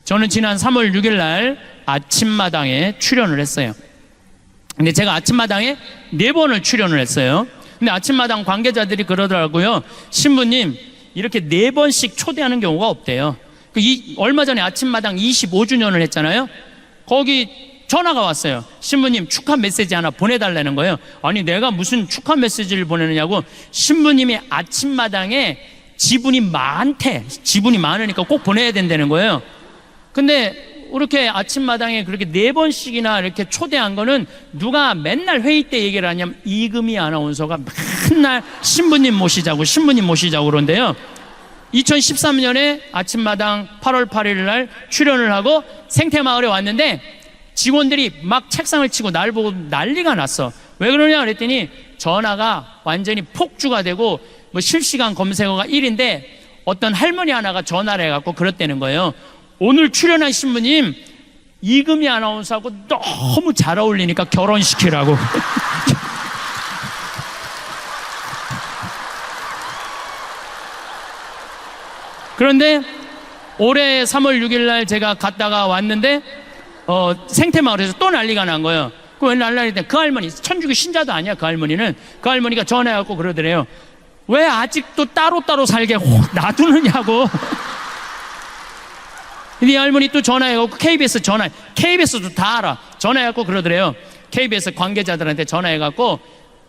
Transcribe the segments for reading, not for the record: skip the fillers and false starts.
저는 지난 3월 6일 날 아침마당에 출연을 했어요. 근데 제가 아침마당에 4번을 출연을 했어요. 근데 아침마당 관계자들이 그러더라고요. 신부님, 이렇게 4번씩 초대하는 경우가 없대요. 얼마 전에 아침마당 25주년을 했잖아요. 거기 전화가 왔어요. 신부님, 축하 메시지 하나 보내달라는 거예요. 아니, 내가 무슨 축하 메시지를 보내느냐고. 신부님이 아침마당에 지분이 많대. 지분이 많으니까 꼭 보내야 된다는 거예요. 근데 이렇게 아침마당에 그렇게 4번씩이나 이렇게 초대한 거는 누가 맨날 회의 때 얘기를 하냐면 이금희 아나운서가 맨날 신부님 모시자고 그러는데요. 2013년에 아침마당 8월 8일 날 출연을 하고 생태마을에 왔는데 직원들이 막 책상을 치고 날 보고 난리가 났어. 왜 그러냐 그랬더니 전화가 완전히 폭주가 되고 뭐 실시간 검색어가 1인데 어떤 할머니 하나가 전화를 해갖고 그랬다는 거예요. 오늘 출연한 신부님 이금희 아나운서하고 너무 잘 어울리니까 결혼시키라고. 그런데 올해 3월 6일 날 제가 갔다가 왔는데 생태마을에서 또 난리가 난 거예요. 왜 난리가 그 할머니 천주교 신자도 아니야. 그 할머니가 전화해갖고 그러더래요. 왜 아직도 따로따로 살게 놔두느냐고. 이 할머니 또 전화해갖고 KBS도 다 알아. 전화해갖고 그러더래요. KBS 관계자들한테 전화해갖고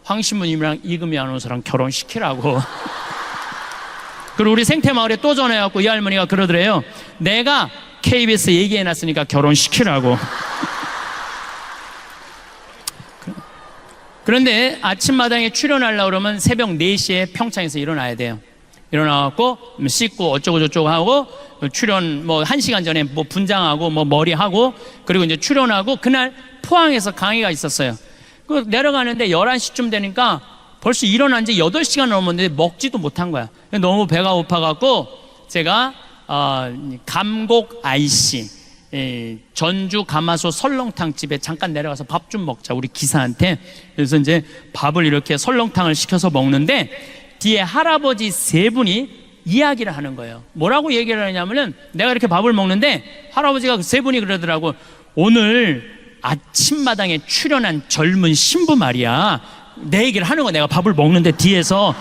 황 신부님이랑 이금희 아나운서랑 결혼시키라고. 그리고 우리 생태마을에 또 전화해갖고 이 할머니가 그러더래요. 내가 KBS 얘기해놨으니까 결혼시키라고. 그런데 아침마당에 출연하려고 그러면 새벽 4시에 평창에서 일어나야 돼요. 일어나갖고 씻고 어쩌고 저쩌고 하고 출연 1시간 전에 분장하고 머리하고 그리고 이제 출연하고 그날 포항에서 강의가 있었어요. 그 내려가는데 11시쯤 되니까 벌써 일어난 지 8시간 넘었는데 먹지도 못한 거야. 너무 배가 고파갖고 제가 감곡 IC 전주 가마솥 설렁탕 집에 잠깐 내려가서 밥 좀 먹자 우리 기사한테. 그래서 이제 밥을 이렇게 설렁탕을 시켜서 먹는데 뒤에 할아버지 3분이 이야기를 하는 거예요. 뭐라고 얘기를 하냐면은 내가 이렇게 밥을 먹는데 할아버지가 3분이 그러더라고. 오늘 아침마당에 출연한 젊은 신부 말이야. 내 얘기를 하는 거야. 내가 밥을 먹는데 뒤에서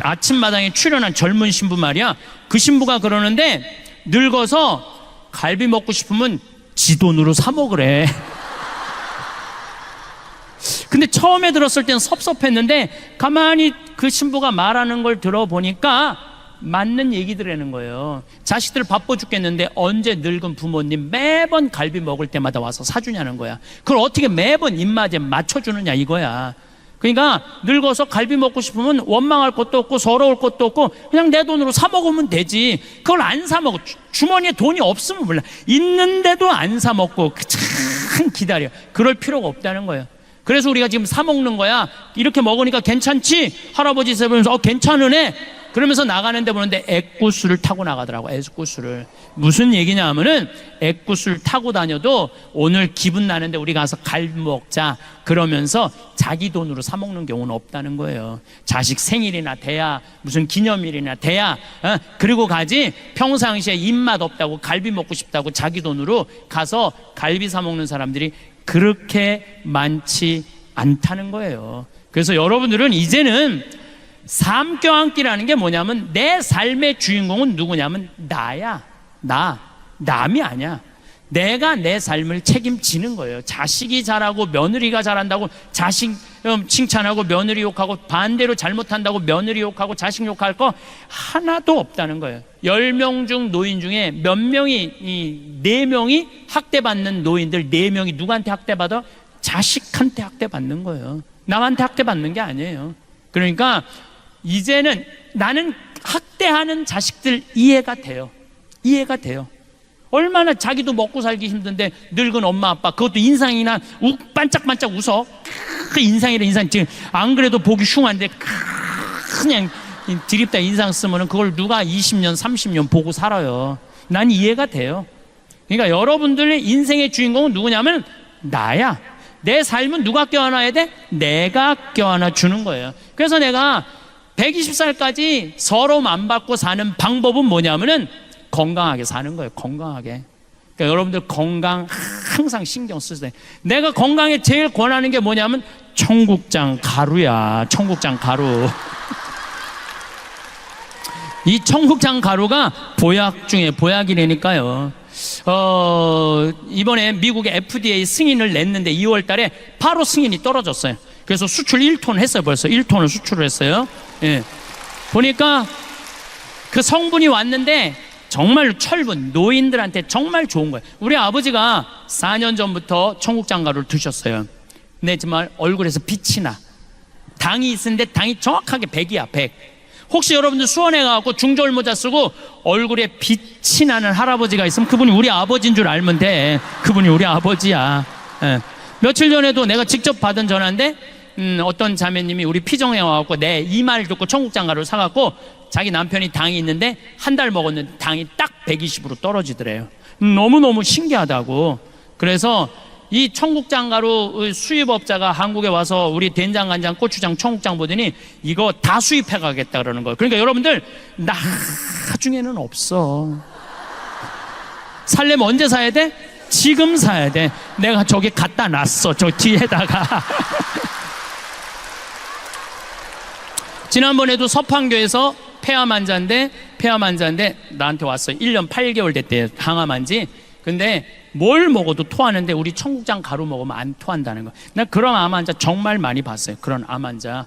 아침마당에 출연한 젊은 신부 말이야. 그 신부가 그러는데 늙어서 갈비 먹고 싶으면 지 돈으로 사 먹으래. 근데 처음에 들었을 땐 섭섭했는데 가만히 그 신부가 말하는 걸 들어보니까 맞는 얘기들이라는 거예요. 자식들 바빠 죽겠는데 언제 늙은 부모님 매번 갈비 먹을 때마다 와서 사주냐는 거야. 그걸 어떻게 매번 입맛에 맞춰주느냐 이거야. 그러니까 늙어서 갈비 먹고 싶으면 원망할 것도 없고 서러울 것도 없고 그냥 내 돈으로 사 먹으면 되지. 그걸 안 사 먹어. 주머니에 돈이 없으면 몰라. 있는데도 안 사 먹고 참 기다려. 그럴 필요가 없다는 거예요. 그래서 우리가 지금 사 먹는 거야. 이렇게 먹으니까 괜찮지? 할아버지 세보면서 괜찮으네? 그러면서 나가는데 보는데 애꾸스를 타고 나가더라고. 애꾸스를. 무슨 얘기냐 하면은 애꾸스를 타고 다녀도 오늘 기분 나는데 우리 가서 갈비 먹자 그러면서 자기 돈으로 사 먹는 경우는 없다는 거예요. 자식 생일이나 돼야 무슨 기념일이나 돼야 그리고 가지. 평상시에 입맛 없다고 갈비 먹고 싶다고 자기 돈으로 가서 갈비 사 먹는 사람들이 그렇게 많지 않다는 거예요. 그래서 여러분들은 이제는 삶 껴안기라는 게 뭐냐면 내 삶의 주인공은 누구냐면 나야. 남이 아니야. 내가 내 삶을 책임지는 거예요. 자식이 잘하고 며느리가 잘한다고 자식 칭찬하고 며느리 욕하고 반대로 잘못한다고 며느리 욕하고 자식 욕할 거 하나도 없다는 거예요. 10명 중 노인 중에 몇 명이 4명이 학대받는 노인들 4명이 누구한테 학대받아? 자식한테 학대받는 거예요. 남한테 학대받는 게 아니에요. 그러니까 이제는 나는 학대하는 자식들 이해가 돼요. 얼마나 자기도 먹고 살기 힘든데 늙은 엄마 아빠 그것도 인상이나 반짝반짝 웃어. 인상이라 인상 지금 안 그래도 보기 흉한데 그냥 드립다 인상 쓰면은 그걸 누가 20년 30년 보고 살아요. 난 이해가 돼요. 그러니까 여러분들의 인생의 주인공은 누구냐면 나야. 내 삶은 누가 껴안아야 돼? 내가 껴안아 주는 거예요. 그래서 내가 120살까지 서러움 안 받고 사는 방법은 뭐냐면은 건강하게 사는 거예요. 건강하게. 그러니까 여러분들 건강 항상 신경 쓰세요. 내가 건강에 제일 권하는 게 뭐냐면 청국장 가루야. 청국장 가루. 이 청국장 가루가 보약 중에 보약이라니까요. 이번에 미국의 FDA 승인을 냈는데 2월 달에 바로 승인이 떨어졌어요. 그래서 수출 1톤 했어요. 벌써 1톤을 수출을 했어요. 예. 보니까 그 성분이 왔는데 정말 철분, 노인들한테 정말 좋은 거예요. 우리 아버지가 4년 전부터 청국장 가루를 드셨어요. 근데 정말 얼굴에서 빛이 나. 당이 있는데 당이 정확하게 100이야, 100. 혹시 여러분들 수원에 가고 중절 모자 쓰고 얼굴에 빛이 나는 할아버지가 있으면 그분이 우리 아버지인 줄 알면 돼. 그분이 우리 아버지야. 예. 며칠 전에도 내가 직접 받은 전화인데 어떤 자매님이 우리 피정에 와갖고 내 이 말 듣고 청국장 가루를 사갖고 자기 남편이 당이 있는데 한 달 먹었는데 당이 딱 120으로 떨어지더래요. 너무너무 신기하다고. 그래서 이 청국장 가루 수입업자가 한국에 와서 우리 된장, 간장, 고추장, 청국장 보더니 이거 다 수입해 가겠다 그러는 거예요. 그러니까 여러분들 나중에는 없어. 살려면 언제 사야 돼? 지금 사야 돼. 내가 저기 갖다 놨어. 저 뒤에다가. 지난번에도 서판교에서 폐암 환자인데 나한테 왔어요. 1년 8개월 됐대요. 항암 한지. 근데 뭘 먹어도 토하는데 우리 청국장 가루 먹으면 안 토한다는 거. 나 그런 암 환자 정말 많이 봤어요. 그런 암 환자.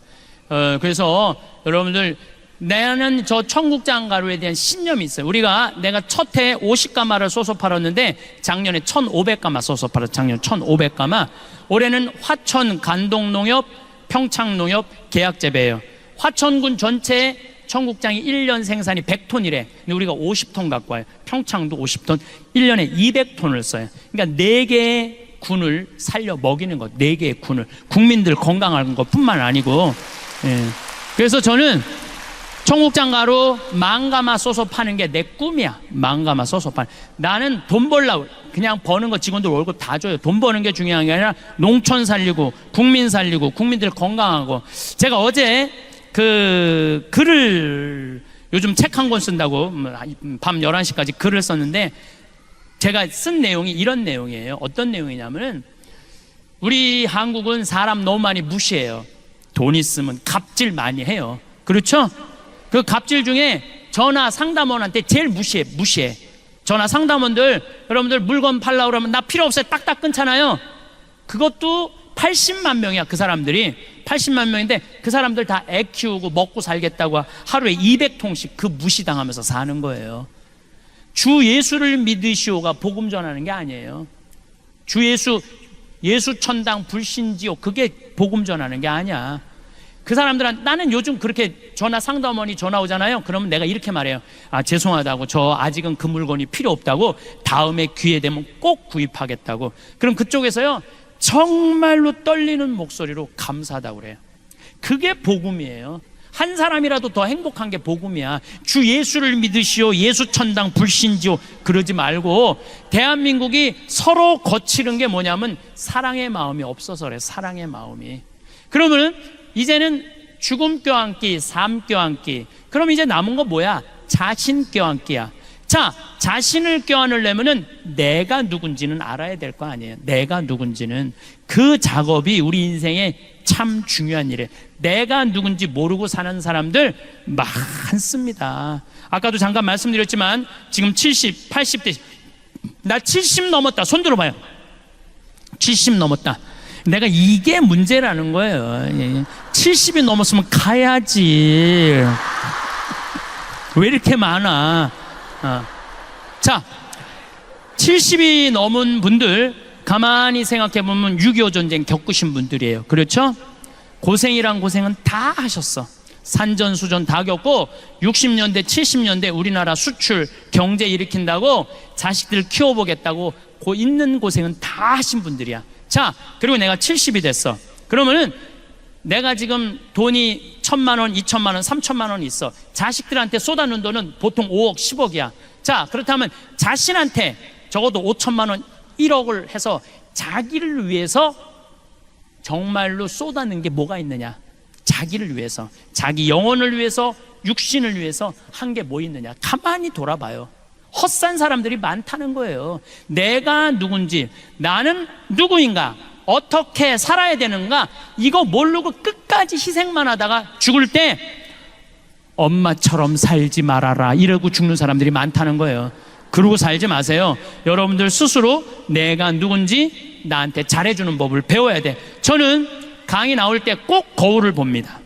그래서 여러분들 나는 저 청국장 가루에 대한 신념이 있어요. 내가 첫 해에 50가마를 쏘서 팔았는데 작년에 1,500가마 쏘서 팔았어요. 작년 1,500가마. 올해는 화천 간동농협, 평창농협 계약재배예요. 화천군 전체에 청국장이 1년 생산이 100톤이래. 근데 우리가 50톤 갖고 와요. 평창도 50톤, 1년에 200톤을 써요. 그러니까 4개의 군을 살려 먹이는 것, 4개의 군을. 국민들 건강한 것 뿐만 아니고. 예. 그래서 저는 청국장 가루 10,000가마 써서 파는 게 내 꿈이야. 10,000가마 써서 파는. 나는 돈 벌려고 그냥 버는 거 직원들 월급 다 줘요. 돈 버는 게 중요한 게 아니라 농촌 살리고 국민 살리고 국민들 건강하고. 제가 어제 그 글을 요즘 책 한 권 쓴다고 밤 11시까지 글을 썼는데 제가 쓴 내용이 이런 내용이에요. 어떤 내용이냐면은 우리 한국은 사람 너무 많이 무시해요. 돈 있으면 갑질 많이 해요. 그렇죠? 그 갑질 중에 전화 상담원한테 제일 무시해. 전화 상담원들 여러분들 물건 팔라고 그러면 나 필요 없어요. 딱딱 끊잖아요. 그것도 80만 명이야. 그 사람들이 80만 명인데 그 사람들 다 애 키우고 먹고 살겠다고 하루에 200통씩 그 무시당하면서 사는 거예요. 주 예수를 믿으시오가 복음 전하는 게 아니에요. 주 예수 천당 불신지옥 그게 복음 전하는 게 아니야. 그 사람들은 나는 요즘 그렇게 전화 상담원이 전화 오잖아요. 그러면 내가 이렇게 말해요. 죄송하다고 저 아직은 그 물건이 필요 없다고 다음에 기회 되면 꼭 구입하겠다고. 그럼 그쪽에서요 정말로 떨리는 목소리로 감사하다고 그래요. 그게 복음이에요. 한 사람이라도 더 행복한 게 복음이야. 주 예수를 믿으시오 예수 천당 불신지오 그러지 말고 대한민국이 서로 거치는 게 뭐냐면 사랑의 마음이 없어서 그래. 사랑의 마음이. 그러면 이제는 죽음 껴안기, 삶 껴안기. 그럼 이제 남은 거 뭐야? 자신 껴안기야. 자, 자신을 껴안으려면은 내가 누군지는 알아야 될 거 아니에요. 내가 누군지는. 그 작업이 우리 인생에 참 중요한 일이에요. 내가 누군지 모르고 사는 사람들 많습니다. 아까도 잠깐 말씀드렸지만 지금 70, 80대 나 70 넘었다. 손 들어봐요. 70 넘었다. 내가 이게 문제라는 거예요. 70이 넘었으면 가야지. 왜 이렇게 많아? 자, 70이 넘은 분들 가만히 생각해 보면 6.25 전쟁 겪으신 분들이에요. 그렇죠? 고생이란 고생은 다 하셨어. 산전수전 다 겪고 60년대 70년대 우리나라 수출 경제 일으킨다고 자식들 키워보겠다고 있는 고생은 다 하신 분들이야. 자, 그리고 내가 70이 됐어. 그러면은 내가 지금 돈이 1,000만 원, 2,000만 원, 3,000만 원 있어. 자식들한테 쏟아놓은 돈은 보통 5억, 10억이야. 자, 그렇다면 자신한테 적어도 5,000만 원, 1억을 해서 자기를 위해서 정말로 쏟아놓은 게 뭐가 있느냐? 자기를 위해서, 자기 영혼을 위해서, 육신을 위해서 한 게 뭐 있느냐? 가만히 돌아봐요. 헛산 사람들이 많다는 거예요. 내가 누군지, 나는 누구인가, 어떻게 살아야 되는가, 이거 모르고 끝까지 희생만 하다가 죽을 때 엄마처럼 살지 말아라 이러고 죽는 사람들이 많다는 거예요. 그러고 살지 마세요. 여러분들 스스로 내가 누군지 나한테 잘해주는 법을 배워야 돼. 저는 강의 나올 때 꼭 거울을 봅니다.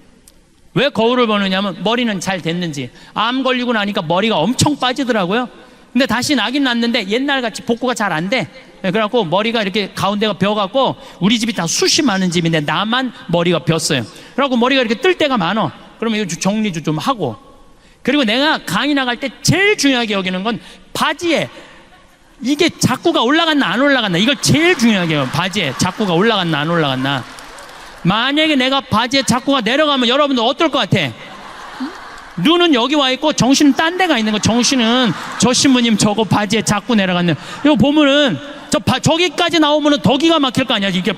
왜 거울을 보느냐면 머리는 잘 됐는지. 암 걸리고 나니까 머리가 엄청 빠지더라고요. 근데 다시 나긴 났는데 옛날같이 복구가 잘 안 돼. 그래갖고 머리가 이렇게 가운데가 벼갖고, 우리 집이 다 숱이 많은 집인데 나만 머리가 벼어요. 그래갖고 머리가 이렇게 뜰 때가 많아. 그러면 이거 정리도 좀 하고. 그리고 내가 강의 나갈 때 제일 중요하게 여기는 건 바지에 이게 자꾸가 올라갔나 안 올라갔나, 이걸 제일 중요하게 해요. 바지에 자꾸가 올라갔나 안 올라갔나. 만약에 내가 바지에 자꾸가 내려가면 여러분들 어떨 것 같아? 눈은 여기 와 있고 정신은 딴 데가 있는 거. 정신은 저 신부님 저거 바지에 자꾸 내려갔네. 이거 보면은 저기까지 나오면은 더 기가 막힐 거 아니야. 이게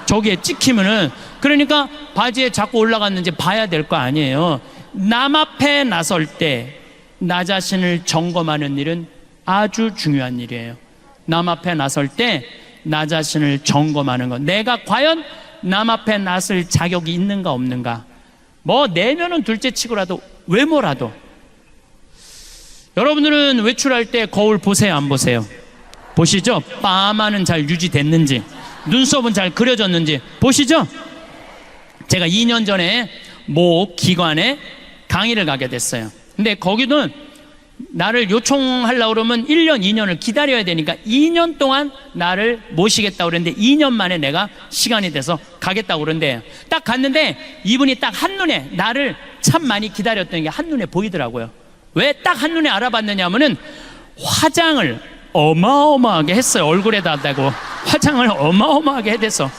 저기에 찍히면은. 그러니까 바지에 자꾸 올라갔는지 봐야 될 거 아니에요. 남 앞에 나설 때 나 자신을 점검하는 일은 아주 중요한 일이에요. 남 앞에 나설 때 나 자신을 점검하는 것. 내가 과연 남 앞에 나설 자격이 있는가 없는가. 뭐 내면은 둘째 치고라도 외모라도. 여러분들은 외출할 때 거울 보세요 안 보세요? 보시죠? 파마는 잘 유지됐는지, 눈썹은 잘 그려졌는지 보시죠? 제가 2년 전에 모 기관에 강의를 가게 됐어요. 근데 거기는 나를 요청하려고 그러면 1년, 2년을 기다려야 되니까 2년 동안 나를 모시겠다고 그랬는데 2년 만에 내가 시간이 돼서 가겠다고 그러는데, 딱 갔는데 이분이 딱 한눈에 나를 참 많이 기다렸던 게 한눈에 보이더라고요. 왜 딱 한눈에 알아봤느냐 하면은 화장을 어마어마하게 했어요. 얼굴에다 대고 화장을 어마어마하게 해댔어.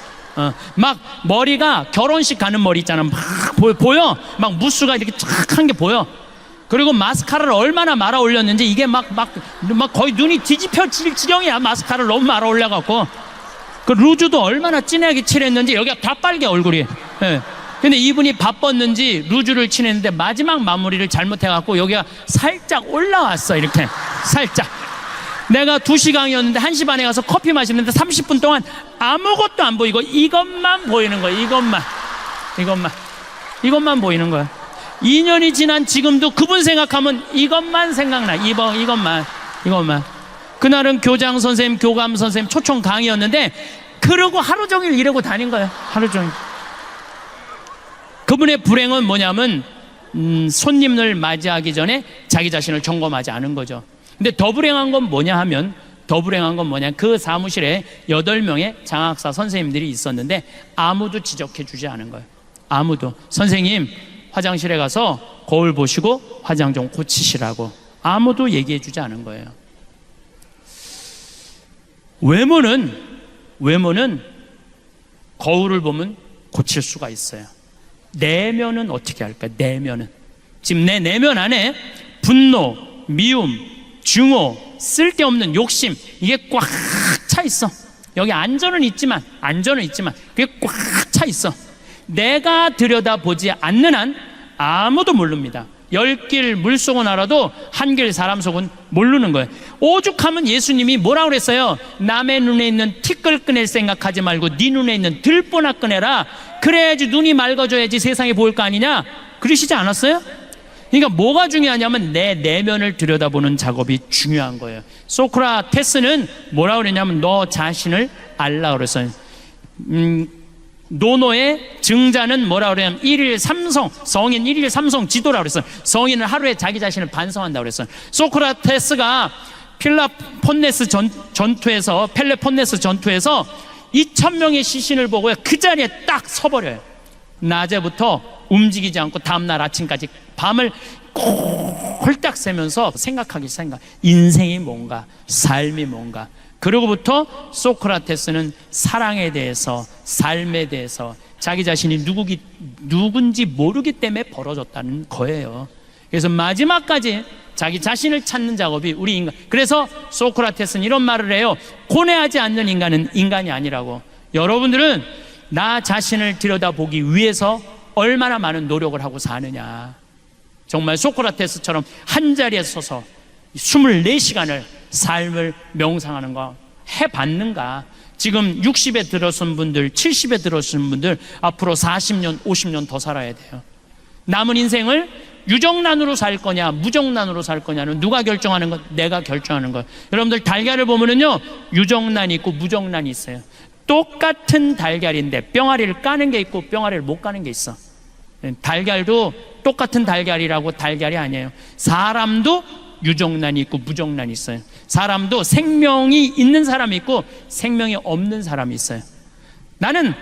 막 머리가 결혼식 가는 머리 있잖아. 막 보여. 막 무스가 이렇게 쫙 한 게 보여. 그리고 마스카라를 얼마나 말아 올렸는지 이게 막 거의 눈이 뒤집혀질 지경이야. 마스카라를 너무 말아 올려갖고. 그 루즈도 얼마나 진하게 칠했는지 여기가 다 빨개 얼굴이. 예. 근데 이분이 바빴는지 루즈를 칠했는데 마지막 마무리를 잘못해갖고 여기가 살짝 올라왔어. 이렇게 살짝. 내가 2시 강의였는데 1시 반에 가서 커피 마시는데 30분 동안 아무것도 안 보이고 이것만 보이는 거야. 이것만 보이는 거야. 2년이 지난 지금도 그분 생각하면 이것만 생각나. 이것만. 그날은 교장 선생님, 교감 선생님 초청 강의였는데 그러고 하루 종일 이러고 다닌 거예요. 하루 종일. 그분의 불행은 뭐냐면 손님을 맞이하기 전에 자기 자신을 점검하지 않은 거죠. 근데 더 불행한 건 뭐냐 하면, 그 사무실에 8명의 장학사 선생님들이 있었는데 아무도 지적해 주지 않은 거예요. 아무도. 선생님 화장실에 가서 거울 보시고 화장 좀 고치시라고 아무도 얘기해 주지 않은 거예요. 외모는 거울을 보면 고칠 수가 있어요. 내면은 어떻게 할까요? 내면은 지금 내 내면 안에 분노, 미움, 증오, 쓸데없는 욕심, 이게 꽉 차 있어. 여기 안전은 있지만 그게 꽉 차 있어. 내가 들여다보지 않는 한 아무도 모릅니다. 10길 물속은 알아도 한 길 사람 속은 모르는 거예요. 오죽하면 예수님이 뭐라고 그랬어요? 남의 눈에 있는 티끌 꺼낼 생각하지 말고 네 눈에 있는 들보나 꺼내라. 그래야지 눈이 맑아져야지 세상이 보일 거 아니냐? 그러시지 않았어요? 그러니까 뭐가 중요하냐면 내 내면을 들여다보는 작업이 중요한 거예요. 소크라테스는 뭐라고 그랬냐면 너 자신을 알라 그랬어요. 노노의 증자는 뭐라고 그러냐면 1일 3성, 성인 1일 3성 지도라고 그랬어요. 성인은 하루에 자기 자신을 반성한다고 그랬어요. 소크라테스가 펠레폰네스 전투에서 2,000명의 시신을 보고 그 자리에 딱 서버려요. 낮에부터 움직이지 않고 다음날 아침까지 밤을 홀딱 새면서 인생이 뭔가, 삶이 뭔가. 그러고부터 소크라테스는 사랑에 대해서, 삶에 대해서, 자기 자신이 누군지 모르기 때문에 벌어졌다는 거예요. 그래서 마지막까지 자기 자신을 찾는 작업이 우리 인간. 그래서 소크라테스는 이런 말을 해요. 고뇌하지 않는 인간은 인간이 아니라고. 여러분들은 나 자신을 들여다보기 위해서 얼마나 많은 노력을 하고 사느냐. 정말 소크라테스처럼 한 자리에 서서 24시간을 삶을 명상하는 거 해봤는가? 지금 60에 들어선 분들, 70에 들어선 분들 앞으로 40년, 50년 더 살아야 돼요. 남은 인생을 유정란으로 살 거냐 무정란으로 살 거냐는 누가 결정하는 것? 내가 결정하는 것. 여러분들 달걀을 보면은요, 유정란이 있고 무정란이 있어요. 똑같은 달걀인데 뿅아리를 까는 게 있고 뿅아리를 못 까는 게 있어. 달걀도 똑같은 달걀이라고 달걀이 아니에요. 사람도 유정란이 있고 무정란이 있어요. 사람도 생명이 있는 사람이 있고 생명이 없는 사람이 있어요. 나는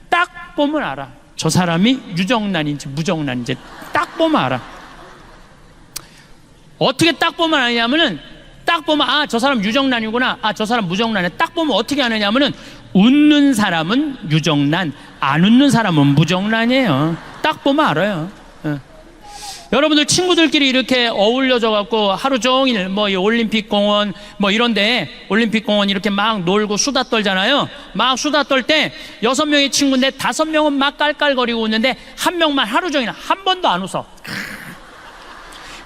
딱 보면 알아. 저 사람이 유정란인지 무정란인지 딱 보면 알아. 어떻게 딱 보면 아냐면은, 딱 보면 아, 저 사람 유정란이구나, 아, 저 사람 무정란이야. 딱 보면 어떻게 아느냐면은, 웃는 사람은 유정란, 안 웃는 사람은 무정란이에요. 딱 보면 알아요. 여러분들 친구들끼리 이렇게 어울려져 갖고 하루 종일 뭐 이 올림픽 공원 뭐 이런데, 올림픽 공원 이렇게 막 놀고 수다 떨잖아요. 막 수다 떨 때 6명의 친구인데 5명은 막 깔깔거리고 웃는데 한 명만 하루 종일 한 번도 안 웃어.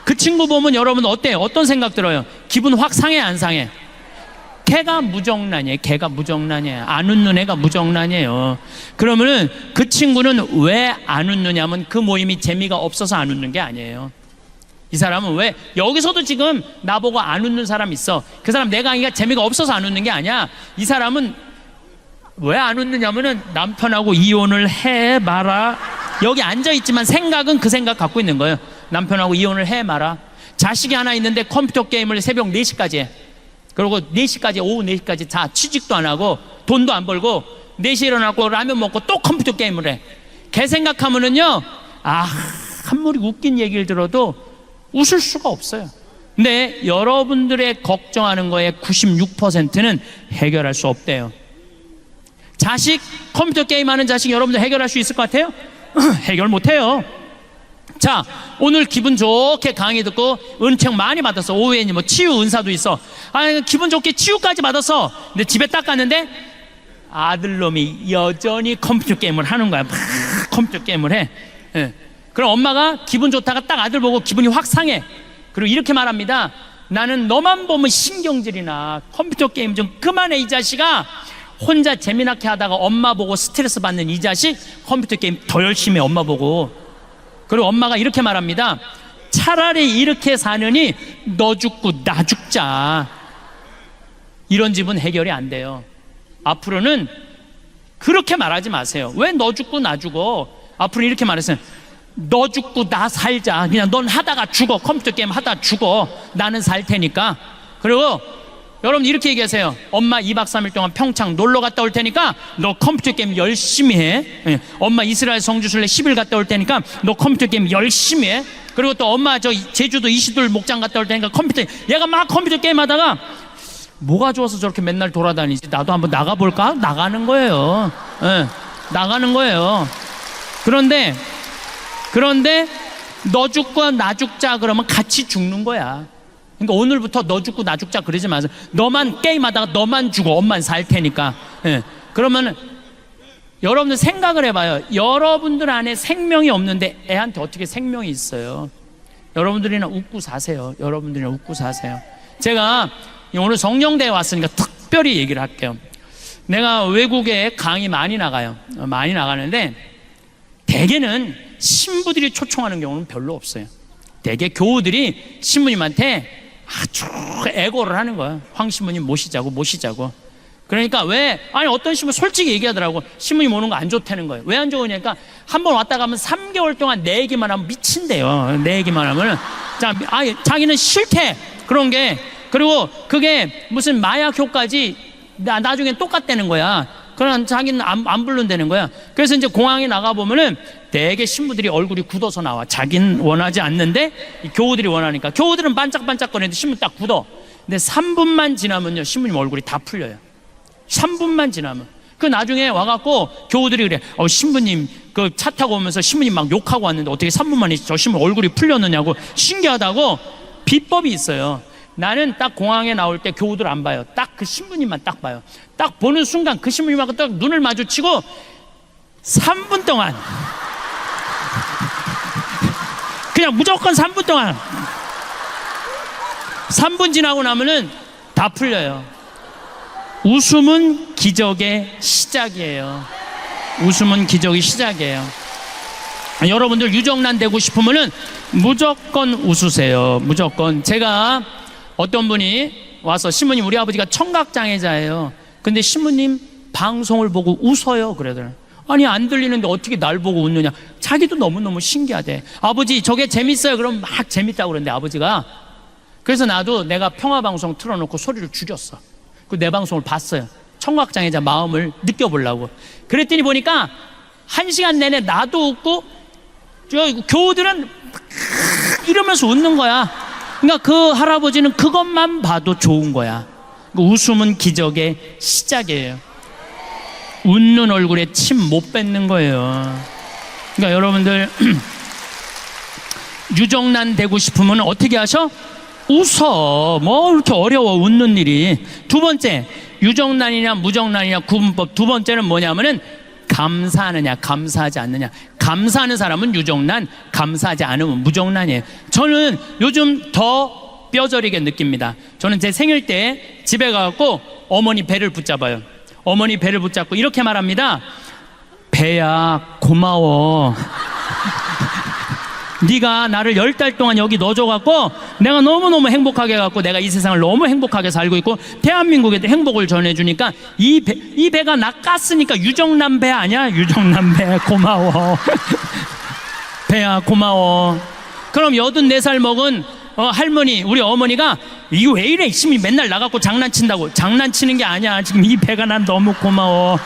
그 친구 보면 여러분 어때요? 어떤 생각 들어요? 기분 확 상해 안 상해? 걔가 무정란이에요. 걔가 무정란이에요. 안 웃는 애가 무정란이에요. 그러면은 그 친구는 왜 안 웃느냐면 그 모임이 재미가 없어서 안 웃는 게 아니에요. 이 사람은 왜, 여기서도 지금 나보고 안 웃는 사람 있어. 그 사람 내 강의가 재미가 없어서 안 웃는 게 아니야. 이 사람은 왜 안 웃느냐면은 남편하고 이혼을 해 마라. 여기 앉아있지만 생각은 그 생각 갖고 있는 거예요. 남편하고 이혼을 해 마라. 자식이 하나 있는데 컴퓨터 게임을 새벽 4시까지 해. 그리고 4시까지, 오후 4시까지 자, 취직도 안 하고 돈도 안 벌고 4시에 일어나고 라면 먹고 또 컴퓨터 게임을 해. 걔 생각하면은요, 아, 한무리 웃긴 얘기를 들어도 웃을 수가 없어요. 근데 여러분들의 걱정하는 거에 96%는 해결할 수 없대요. 자식, 컴퓨터 게임하는 자식 여러분들 해결할 수 있을 것 같아요? 해결 못해요. 자, 오늘 기분 좋게 강의 듣고 은총 많이 받았어. 오후에 뭐 치유 은사도 있어. 아, 기분 좋게 치유까지 받았어. 근데 집에 딱 갔는데 아들놈이 여전히 컴퓨터 게임을 하는 거야. 막 컴퓨터 게임을 해. 예. 그럼 엄마가 기분 좋다가 딱 아들 보고 기분이 확 상해. 그리고 이렇게 말합니다. 나는 너만 보면 신경질이나 컴퓨터 게임 좀 그만해, 이 자식아. 혼자 재미나게 하다가 엄마 보고 스트레스 받는 이 자식, 컴퓨터 게임 더 열심히 해, 엄마 보고. 그리고 엄마가 이렇게 말합니다. 차라리 이렇게 사느니 너 죽고 나 죽자. 이런 집은 해결이 안 돼요. 앞으로는 그렇게 말하지 마세요. 왜 너 죽고 나 죽어? 앞으로 이렇게 말하세요. 너 죽고 나 살자. 그냥 넌 하다가 죽어. 컴퓨터 게임 하다가 죽어. 나는 살 테니까. 그리고 여러분 이렇게 얘기하세요. 엄마 2박 3일 동안 평창 놀러 갔다 올 테니까 너 컴퓨터 게임 열심히 해. 예. 엄마 이스라엘 성지순례 10일 갔다 올 테니까 너 컴퓨터 게임 열심히 해. 그리고 또 엄마 저 제주도 이시돌 목장 갔다 올 테니까 컴퓨터, 얘가 막 컴퓨터 게임 하다가 뭐가 좋아서 저렇게 맨날 돌아다니지? 나도 한번 나가볼까? 나가는 거예요. 예. 나가는 거예요. 그런데 너 죽고 나 죽자 그러면 같이 죽는 거야. 그러니까 오늘부터 너 죽고 나 죽자 그러지 마세요. 너만 게임하다가 너만 죽어. 엄만 살 테니까. 예. 그러면 여러분들 생각을 해봐요. 여러분들 안에 생명이 없는데 애한테 어떻게 생명이 있어요? 여러분들이나 웃고 사세요. 여러분들이나 웃고 사세요. 제가 오늘 성령대에 왔으니까 특별히 얘기를 할게요. 내가 외국에 강의 많이 나가요. 많이 나가는데 대개는 신부들이 초청하는 경우는 별로 없어요. 대개 교우들이 신부님한테 아주 애고를 하는 거야. 황 신부님 모시자고. 그러니까 왜, 아니 어떤 신부 솔직히 얘기하더라고. 신부님 오는 거 안 좋다는 거예요. 왜 안 좋으냐니까 한번 왔다 가면 3개월 동안 내 얘기만 하면 미친대요. 내 얘기만 하면은. 자, 자기는 싫대. 그런 게. 그리고 그게 무슨 마약 효과지 나중엔 똑같다는 거야. 그러나 자기는 안 부른다는 거야. 그래서 이제 공항에 나가보면은 대개 신부들이 얼굴이 굳어서 나와. 자기는 원하지 않는데 교우들이 원하니까. 교우들은 반짝반짝거리는데 신부 딱 굳어. 근데 3분만 지나면요, 신부님 얼굴이 다 풀려요. 3분만 지나면. 그 나중에 와갖고 교우들이 그래. 신부님 그 차 타고 오면서 신부님 막 욕하고 왔는데 어떻게 3분 만에 저 신부 얼굴이 풀렸느냐고. 신기하다고. 비법이 있어요. 나는 딱 공항에 나올 때 교우들 안 봐요. 딱 그 신부님만 딱 봐요. 딱 보는 순간 그 신부님하고 딱 눈을 마주치고 3분 동안 그냥 무조건 3분 동안 3분 지나고 나면은 다 풀려요. 웃음은 기적의 시작이에요. 웃음은 기적의 시작이에요. 여러분들 유정란 되고 싶으면은 무조건 웃으세요. 무조건. 제가 어떤 분이 와서 신부님 우리 아버지가 청각장애자예요. 근데 신부님 방송을 보고 웃어요. 그러더라고요. 아니 안 들리는데 어떻게 날 보고 웃느냐. 자기도 너무너무 신기하대. 아버지 저게 재밌어요. 그럼 막 재밌다고 그러는데 아버지가. 그래서 나도 내가 평화방송 틀어놓고 소리를 줄였어. 그 내 방송을 봤어요. 청각장애자 마음을 느껴보려고. 그랬더니 보니까 1시간 내내 나도 웃고 저 교우들은 이러면서 웃는 거야. 그러니까 그 할아버지는 그것만 봐도 좋은 거야. 웃음은 기적의 시작이에요. 웃는 얼굴에 침 못 뱉는 거예요. 그러니까 여러분들 유정란 되고 싶으면 어떻게 하셔? 웃어. 뭐 이렇게 어려워 웃는 일이. 두 번째, 유정란이냐 무정란이냐 구분법 두 번째는 뭐냐면은 감사하느냐 감사하지 않느냐. 감사하는 사람은 유정란, 감사하지 않으면 무정란이에요. 저는 요즘 더 뼈저리게 느낍니다. 저는 제 생일 때 집에 가갖고 어머니 배를 붙잡아요. 어머니 배를 붙잡고 이렇게 말합니다. 배야 고마워. 네가 나를 10달 동안 여기 넣어줘갖고 내가 너무너무 행복하게 해갖고 내가 이 세상을 너무 행복하게 살고 있고 대한민국에 행복을 전해주니까 이 배가 나 깠으니까 유정란 배 아니야? 유정란 배 고마워. 배야 고마워. 그럼 84살 먹은 할머니, 우리 어머니가 이거 왜 이래? 심이 맨날 나갖고 장난친다고. 장난치는 게 아니야. 지금 이 배가 난 너무 고마워.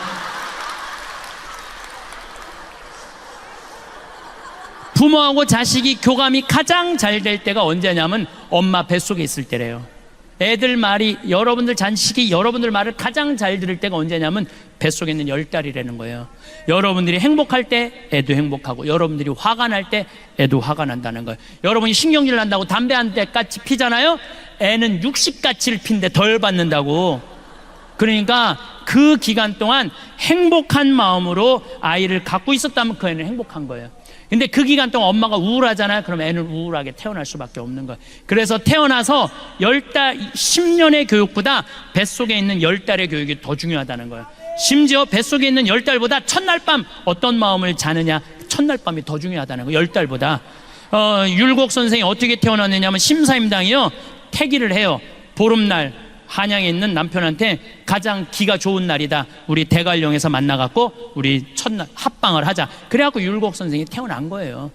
부모하고 자식이 교감이 가장 잘 될 때가 언제냐면 엄마 뱃속에 있을 때래요. 애들 말이, 여러분들 자식이 여러분들 말을 가장 잘 들을 때가 언제냐면 뱃속에 있는 10달이라는 거예요. 여러분들이 행복할 때 애도 행복하고, 여러분들이 화가 날 때 애도 화가 난다는 거예요. 여러분이 신경질 난다고 담배 한 대까지 피잖아요. 애는 60가치를 핀데 덜 받는다고. 그러니까 그 기간 동안 행복한 마음으로 아이를 갖고 있었다면 그 애는 행복한 거예요. 근데 그 기간 동안 엄마가 우울하잖아요. 그럼 애는 우울하게 태어날 수밖에 없는 거예요. 그래서 태어나서 10달, 10년의 교육보다 뱃속에 있는 10달의 교육이 더 중요하다는 거예요. 심지어 뱃속에 있는 10달보다 첫날 밤 어떤 마음을 자느냐, 첫날 밤이 더 중요하다는 거예요. 10달보다. 율곡 선생이 어떻게 태어났느냐면 심사임당이요, 태기를 해요. 보름날 한양에 있는 남편한테 가장 기가 좋은 날이다, 우리 대관령에서 만나갖고 우리 첫날 합방을 하자. 그래갖고 율곡 선생이 태어난 거예요.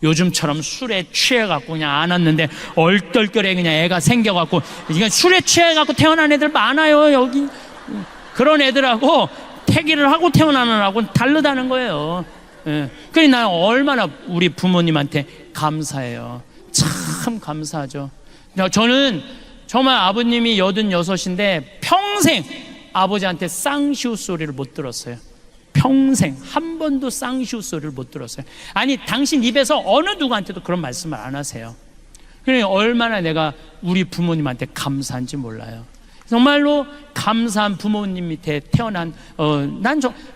요즘처럼 술에 취해갖고 그냥 안 왔는데 얼떨결에 그냥 애가 생겨갖고, 이건 술에 취해갖고 태어난 애들 많아요 여기. 그런 애들하고 태기를 하고 태어나는 애하고는 다르다는 거예요. 예. 그러니 나는 얼마나 우리 부모님한테 감사해요. 참 감사하죠. 저는 정말 아버님이 86인데 평생 아버지한테 쌍시우 소리를 못 들었어요. 평생 한 번도 쌍시우 소리를 못 들었어요. 아니 당신 입에서 어느 누구한테도 그런 말씀을 안 하세요. 그러니까 얼마나 내가 우리 부모님한테 감사한지 몰라요. 정말로 감사한 부모님 밑에 태어난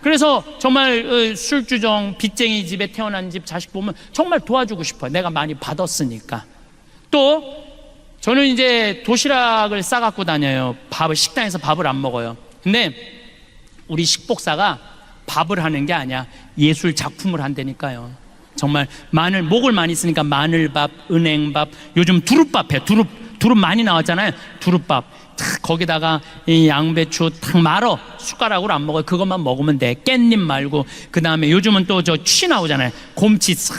그래서 정말 술주정 빚쟁이 집에 태어난 집 자식 보면 정말 도와주고 싶어요. 내가 많이 받았으니까. 또 저는 이제 도시락을 싸갖고 다녀요. 식당에서 밥을 안 먹어요. 근데 우리 식복사가 밥을 하는 게 아니야, 예술 작품을 한다니까요. 정말 목을 많이 쓰니까 마늘밥, 은행밥, 요즘 두릅밥 해. 두릅 많이 나왔잖아요. 두릅밥 거기다가 이 양배추 탁 말어. 숟가락으로 안 먹어요. 그것만 먹으면 돼. 깻잎 말고. 그 다음에 요즘은 또 저 취 나오잖아요. 곰치 싹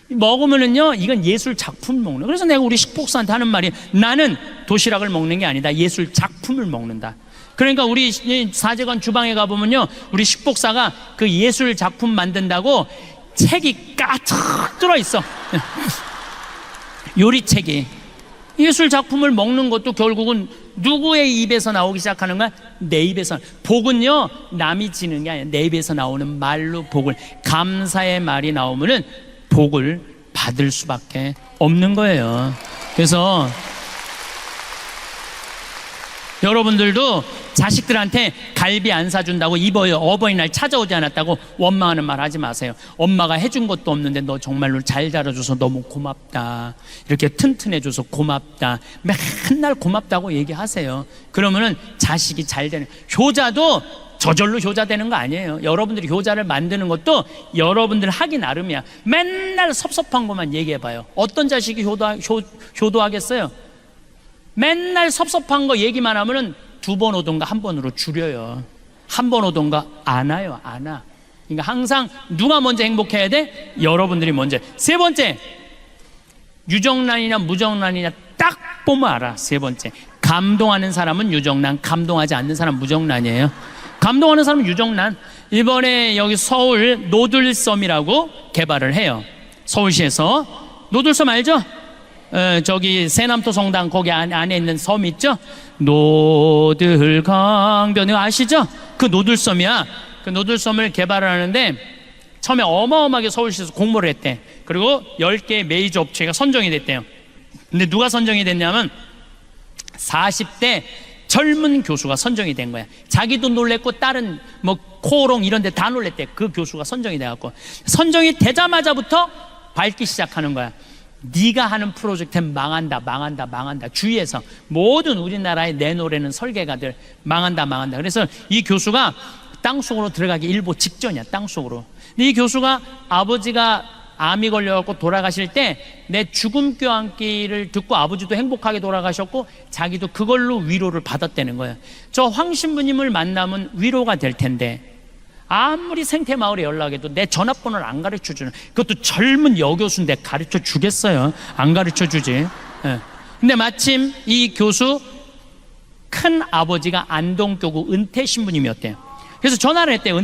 먹으면은요, 이건 예술 작품 먹는 거예요. 그래서 내가 우리 식복사한테 하는 말이, 나는 도시락을 먹는 게 아니다, 예술 작품을 먹는다. 그러니까 우리 사제관 주방에 가보면요, 우리 식복사가 그 예술 작품 만든다고 책이 가득 들어있어. 요리책이. 예술 작품을 먹는 것도 결국은 누구의 입에서 나오기 시작하는 거야? 내 입에서. 복은요, 남이 지는 게 아니야. 내 입에서 나오는 말로 복을, 감사의 말이 나오면은 복을 받을 수밖에 없는 거예요. 그래서 여러분들도 자식들한테 갈비 안 사준다고 어버이날 찾아오지 않았다고 원망하는 말 하지 마세요. 엄마가 해준 것도 없는데 너 정말로 잘 자라줘서 너무 고맙다, 이렇게 튼튼해줘서 고맙다, 맨날 고맙다고 얘기하세요. 그러면은 자식이 잘 되는, 효자도 저절로 효자 되는 거 아니에요. 여러분들이 효자를 만드는 것도 여러분들 하기 나름이야. 맨날 섭섭한 것만 얘기해봐요. 어떤 자식이 효도하겠어요? 맨날 섭섭한 거 얘기만 하면은 2번 오던가 1번으로 줄여요. 1번 오던가 안 와요. 안 와. 그러니까 항상 누가 먼저 행복해야 돼? 여러분들이 먼저. 3번째, 유정란이냐 무정란이냐 딱 보면 알아. 3번째, 감동하는 사람은 유정란, 감동하지 않는 사람은 무정란이에요. 감동하는 사람은 유정란. 이번에 여기 서울 노들섬이라고 개발을 해요. 서울시에서. 노들섬 알죠? 저기 새남토 성당 거기 안에 있는 섬 있죠? 노들강변 아시죠? 그 노들섬이야. 그 노들섬을 개발을 하는데 처음에 어마어마하게 서울시에서 공모를 했대. 그리고 10개의 메이저 업체가 선정이 됐대요. 근데 누가 선정이 됐냐면 40대 젊은 교수가 선정이 된 거야. 자기도 놀랬고 다른 뭐 코오롱 이런 데 다 놀랬대. 그 교수가 선정이 돼갖고 선정이 되자마자부터 밟기 시작하는 거야. 네가 하는 프로젝트는 망한다, 망한다, 망한다. 주위에서 모든 우리나라에 내놓으려는 설계가들 망한다, 망한다. 그래서 이 교수가 땅속으로 들어가기 일보 직전이야. 땅속으로. 근데 이 교수가 아버지가 암이 걸려갖고 돌아가실 때 내 죽음 껴안기를 듣고 아버지도 행복하게 돌아가셨고 자기도 그걸로 위로를 받았다는 거예요. 저 황 신부님을 만나면 위로가 될 텐데 아무리 생태마을에 연락해도 내 전화번호를 안 가르쳐주는, 그것도 젊은 여교수인데 가르쳐 주겠어요? 안 가르쳐 주지. 예. 근데 마침 이 교수 큰 아버지가 안동교구 은퇴 신부님이었대요. 그래서 전화를 했대요.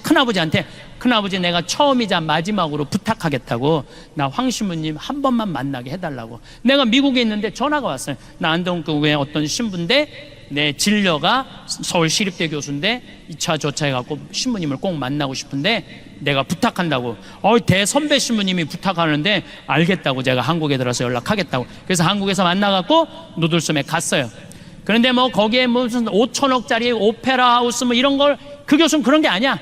큰아버지한테. 큰아버지, 내가 처음이자 마지막으로 부탁하겠다고, 나 황 신부님 한 번만 만나게 해달라고. 내가 미국에 있는데 전화가 왔어요. 나 안동교구의 어떤 신부인데 내 진료가 서울시립대 교수인데 2차 조차 해갖고 신부님을 꼭 만나고 싶은데 내가 부탁한다고. 대선배 신부님이 부탁하는데 알겠다고 제가 한국에 들어서 연락하겠다고. 그래서 한국에서 만나갖고 노들섬에 갔어요. 그런데 뭐 거기에 무슨 5천억짜리 오페라 하우스 뭐 이런 걸, 그 교수는 그런 게 아니야.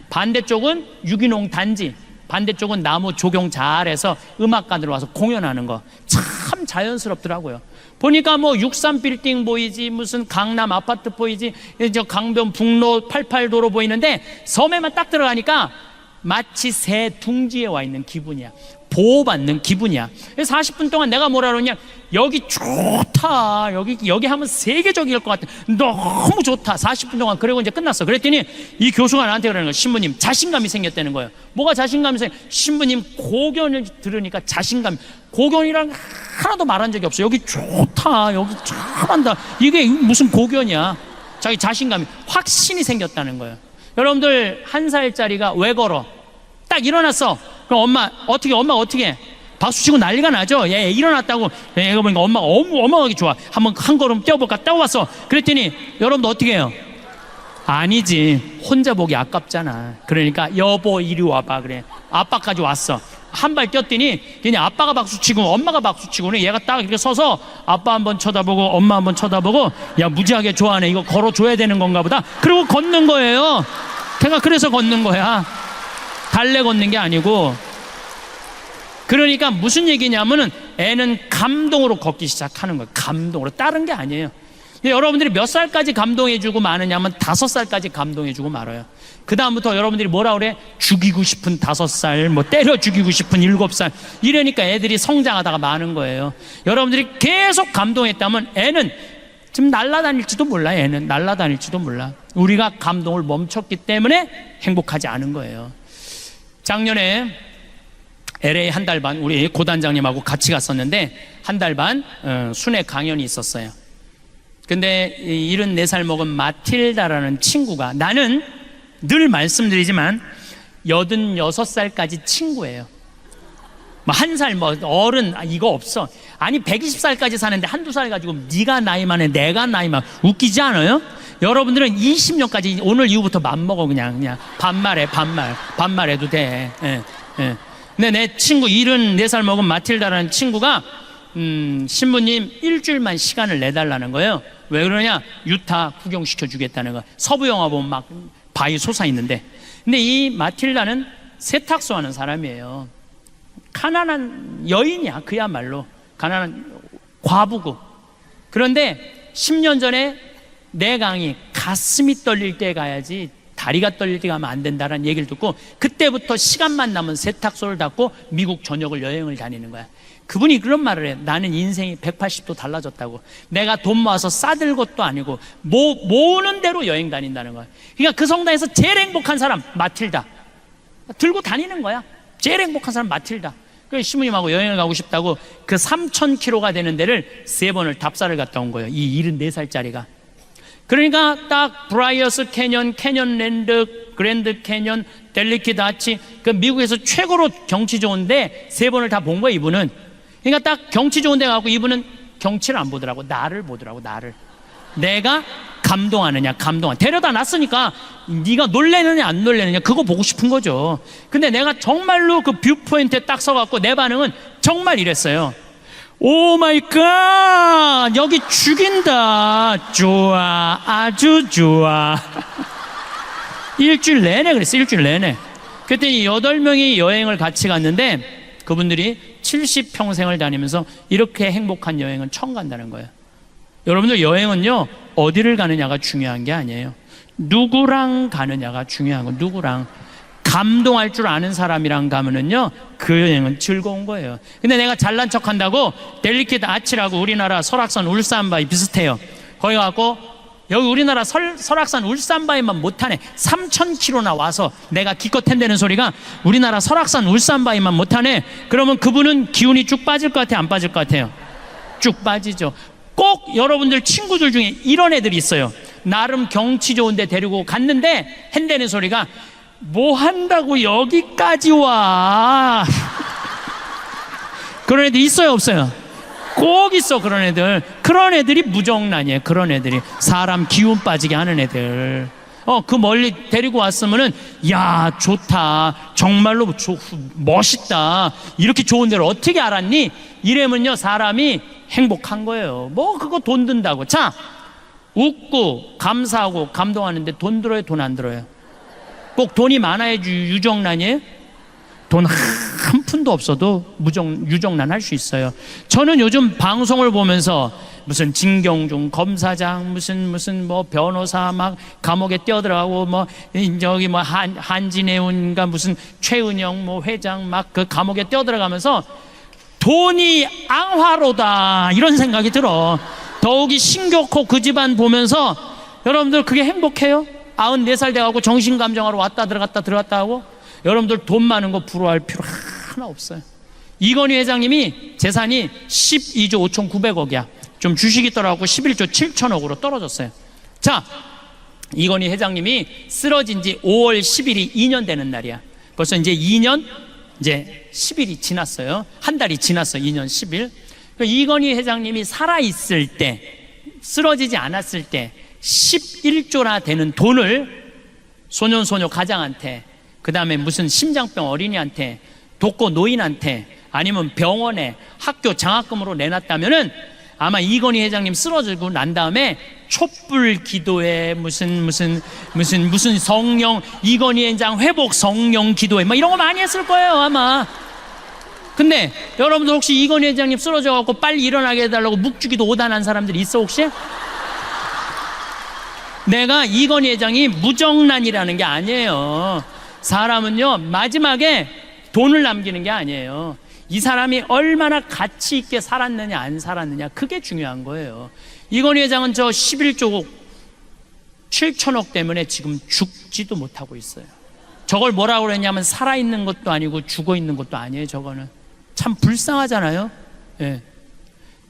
반대쪽은 유기농 단지, 반대쪽은 나무 조경 잘해서 음악가들 와서 공연하는 거 참 자연스럽더라고요. 보니까 뭐 63빌딩 보이지, 무슨 강남 아파트 보이지, 저 강변 북로 88도로 보이는데 섬에만 딱 들어가니까 마치 새 둥지에 와 있는 기분이야. 보호받는 기분이야. 그래서 40분 동안 내가 뭐라 그러냐, 여기 좋다, 여기 하면 세계적일 것 같아, 너무 좋다. 40분 동안. 그리고 이제 끝났어. 그랬더니 이 교수가 나한테 그러는 거야. 신부님 자신감이 생겼다는 거예요. 뭐가 자신감이 신부님 고견을 들으니까 자신감. 고견이랑 하나도 말한 적이 없어. 여기 좋다, 여기 잘한다, 이게 무슨 고견이야. 자기 자신감이, 확신이 생겼다는 거예요. 여러분들 1살짜리가 왜 걸어? 딱 일어났어. 그럼 엄마 어떻게 박수 치고 난리가 나죠. 얘 일어났다고. 얘가 보니까 엄마가 어마어마하게 좋아. 한번 한 걸음 뛰어볼까? 뛰어봤어. 그랬더니 여러분들 어떻게 해요? 아니지, 혼자 보기 아깝잖아. 그러니까 여보 이리 와봐. 그래. 아빠까지 왔어. 한 발 뛰었더니 그냥 아빠가 박수치고 엄마가 박수치고, 얘가 딱 이렇게 서서 아빠 한번 쳐다보고 엄마 한번 쳐다보고, 야 무지하게 좋아하네, 이거 걸어줘야 되는 건가 보다. 그리고 걷는 거예요. 걔가 그래서 걷는 거야. 달래 걷는 게 아니고. 그러니까 무슨 얘기냐면은 애는 감동으로 걷기 시작하는 거예요. 감동으로. 다른 게 아니에요. 여러분들이 몇 살까지 감동해주고 마느냐면 5살까지 감동해주고 말아요. 그 다음부터 여러분들이 뭐라 그래? 죽이고 싶은 5살, 뭐 때려 죽이고 싶은 7살, 이러니까 애들이 성장하다가 마는 거예요. 여러분들이 계속 감동했다면 애는 지금 날아다닐지도 몰라. 애는 날아다닐지도 몰라. 우리가 감동을 멈췄기 때문에 행복하지 않은 거예요. 작년에 LA 한 달 반 우리 고단장님하고 같이 갔었는데 한 달 반 순회 강연이 있었어요. 근데 74살 먹은 마틸다라는 친구가, 나는 늘 말씀드리지만 86살까지 친구예요. 뭐 1살 뭐 어른 이거 없어. 아니 120살까지 사는데 한두 살 가지고 네가 나이 많아 내가 나이 많아, 웃기지 않아요? 여러분들은 20년까지 오늘 이후부터 맘먹어. 그냥 반말해도 돼. 예. 근데 내 친구 74살 먹은 마틸다라는 친구가 신부님 일주일만 시간을 내달라는 거예요. 왜 그러냐? 유타 구경시켜 주겠다는 거야. 서부 영화 보면 막 바위 솟아 있는데. 근데 이 마틸다는 세탁소 하는 사람이에요. 가난한 여인이야. 그야말로 가난한 과부고. 그런데 10년 전에 내 강이 가슴이 떨릴 때 가야지 다리가 떨릴 때 가면 안 된다는 얘기를 듣고, 그때부터 시간만 남은 세탁소를 닫고 미국 전역을 여행을 다니는 거야. 그분이 그런 말을 해. 나는 인생이 180도 달라졌다고. 내가 돈 모아서 싸들 것도 아니고 모으는 대로 여행 다닌다는 거야. 그러니까 그 성당에서 제일 행복한 사람 마틸다. 들고 다니는 거야. 제일 행복한 사람 마틸다. 그래서 시부님하고 여행을 가고 싶다고 그 3,000km가 되는 데를 3번을 답사를 갔다 온 거예요. 이 74살짜리가. 그러니까 딱 브라이어스 캐년, 캐년랜드, 그랜드 캐년, 델리키드 아치, 그 미국에서 최고로 경치 좋은데 3번을 다 본 거야, 이분은. 그러니까 딱 경치 좋은 데 가고 이분은 경치를 안 보더라고. 나를 보더라고, 나를. 내가 감동하느냐, 데려다 놨으니까 네가 놀래느냐 안 놀래느냐 그거 보고 싶은 거죠. 근데 내가 정말로 그 뷰포인트에 딱 서갖고 내 반응은 정말 이랬어요. 오 마이 갓, 여기 죽인다. 좋아, 아주 좋아. 일주일 내내 그랬어. 일주일 내내. 그랬더니 8명이 여행을 같이 갔는데 그분들이 70평생을 다니면서 이렇게 행복한 여행은 처음 간다는 거예요. 여러분들, 여행은요 어디를 가느냐가 중요한 게 아니에요. 누구랑 가느냐가 중요한 거예요. 누구랑. 감동할 줄 아는 사람이랑 가면은요 그 여행은 즐거운 거예요. 근데 내가 잘난 척 한다고 델리키드 아치라고 우리나라 설악산 울산바위 비슷해요. 거기 가고 여기 우리나라 설악산 울산바위만 못하네. 3,000km나 와서 내가 기껏 핸대는 소리가 우리나라 설악산 울산바위만 못하네. 그러면 그분은 기운이 쭉 빠질 것 같아요, 안 빠질 것 같아요? 쭉 빠지죠. 꼭 여러분들 친구들 중에 이런 애들이 있어요. 나름 경치 좋은 데 데리고 갔는데 핸대는 소리가 뭐 한다고 여기까지 와. 그런 애들 있어요, 없어요? 꼭 있어. 그런 애들. 그런 애들이 무정란이에요. 그런 애들이 사람 기운 빠지게 하는 애들. 그 멀리 데리고 왔으면은 야 좋다, 정말로 멋있다, 이렇게 좋은 데를 어떻게 알았니? 이러면요 사람이 행복한 거예요. 뭐 그거 돈 든다고. 자, 웃고 감사하고 감동하는데 돈 들어요, 돈 안 들어요? 꼭 돈이 많아야 유정란이에요? 돈 한 푼도 없어도 유정란 할 수 있어요. 저는 요즘 방송을 보면서 무슨 진경중 검사장, 무슨 뭐 변호사 막 감옥에 뛰어들어가고 뭐 저기 뭐 한진해운가 무슨 최은영 뭐 회장 막 그 감옥에 뛰어들어가면서 돈이 앙화로다 이런 생각이 들어. 더욱이 신교코 그 집안 보면서 여러분들 그게 행복해요? 94살 돼가고 정신감정하러 왔다 들어갔다 하고. 여러분들 돈 많은 거 부러워할 필요 하나 없어요. 이건희 회장님이 재산이 12조 5,900억이야. 좀 주식이 떨어졌고 11조 7천억으로 떨어졌어요. 자, 이건희 회장님이 쓰러진 지 5월 10일이 2년 되는 날이야. 벌써 이제 2년 이제 10일이 지났어요. 한 달이 지났어. 2년 10일. 이건희 회장님이 살아있을 때, 쓰러지지 않았을 때 11조나 되는 돈을 소년소녀 가장한테, 그 다음에 무슨 심장병 어린이한테, 독거 노인한테, 아니면 병원에 학교 장학금으로 내놨다면은 아마 이건희 회장님 쓰러지고 난 다음에 촛불 기도회 무슨 성령, 이건희 회장 회복 성령 기도회 막 이런 거 많이 했을 거예요 아마. 근데 여러분들 혹시 이건희 회장님 쓰러져갖고 빨리 일어나게 해달라고 묵주기도 오단한 사람들이 있어 혹시? 내가 이건희 회장이 무정란이라는 게 아니에요. 사람은요 마지막에 돈을 남기는 게 아니에요. 이 사람이 얼마나 가치 있게 살았느냐 안 살았느냐 그게 중요한 거예요. 이건희 회장은 저 11조 7천억 때문에 지금 죽지도 못하고 있어요. 저걸 뭐라고 그랬냐면 살아있는 것도 아니고 죽어있는 것도 아니에요. 저거는 참 불쌍하잖아요. 예.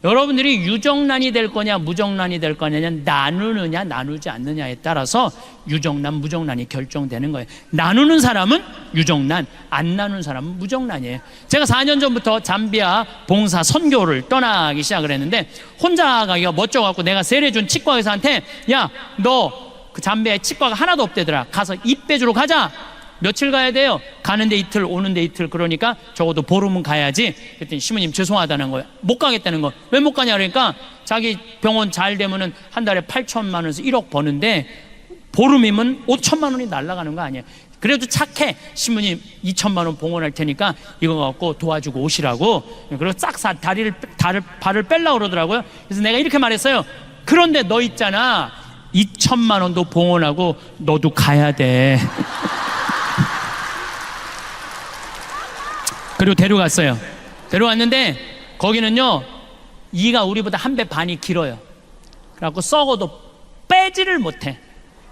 여러분들이 유정란이 될 거냐 무정란이 될 거냐, 나누느냐 나누지 않느냐에 따라서 유정란 무정란이 결정되는 거예요. 나누는 사람은 유정란, 안 나누는 사람은 무정란이에요. 제가 4년 전부터 잠비아 봉사 선교를 떠나기 시작을 했는데 혼자 가기가 멋져갖고 내가 세례준 치과 의사한테 야, 너 그 잠비아에 치과가 하나도 없대더라. 가서 입 빼주러 가자. 며칠 가야 돼요? 가는데 이틀, 오는데 이틀. 그러니까 적어도 보름은 가야지. 그랬더니 신부님 죄송하다는 거예요. 못 가겠다는 거. 왜 못 가냐 그러니까 자기 병원 잘 되면은 한 달에 8천만 원에서 1억 버는데 보름이면 5천만 원이 날아가는 거 아니에요. 그래도 착해. 신부님 2천만 원 봉헌할 테니까 이거 갖고 도와주고 오시라고. 그리고 싹 발을 뺄라고 그러더라고요. 그래서 내가 이렇게 말했어요. 그런데 너 있잖아, 2천만 원도 봉헌하고 너도 가야 돼. 그리고 데려갔어요. 데려왔는데 거기는요, 이가 우리보다 한 배 반이 길어요. 그래갖고 썩어도 빼지를 못해.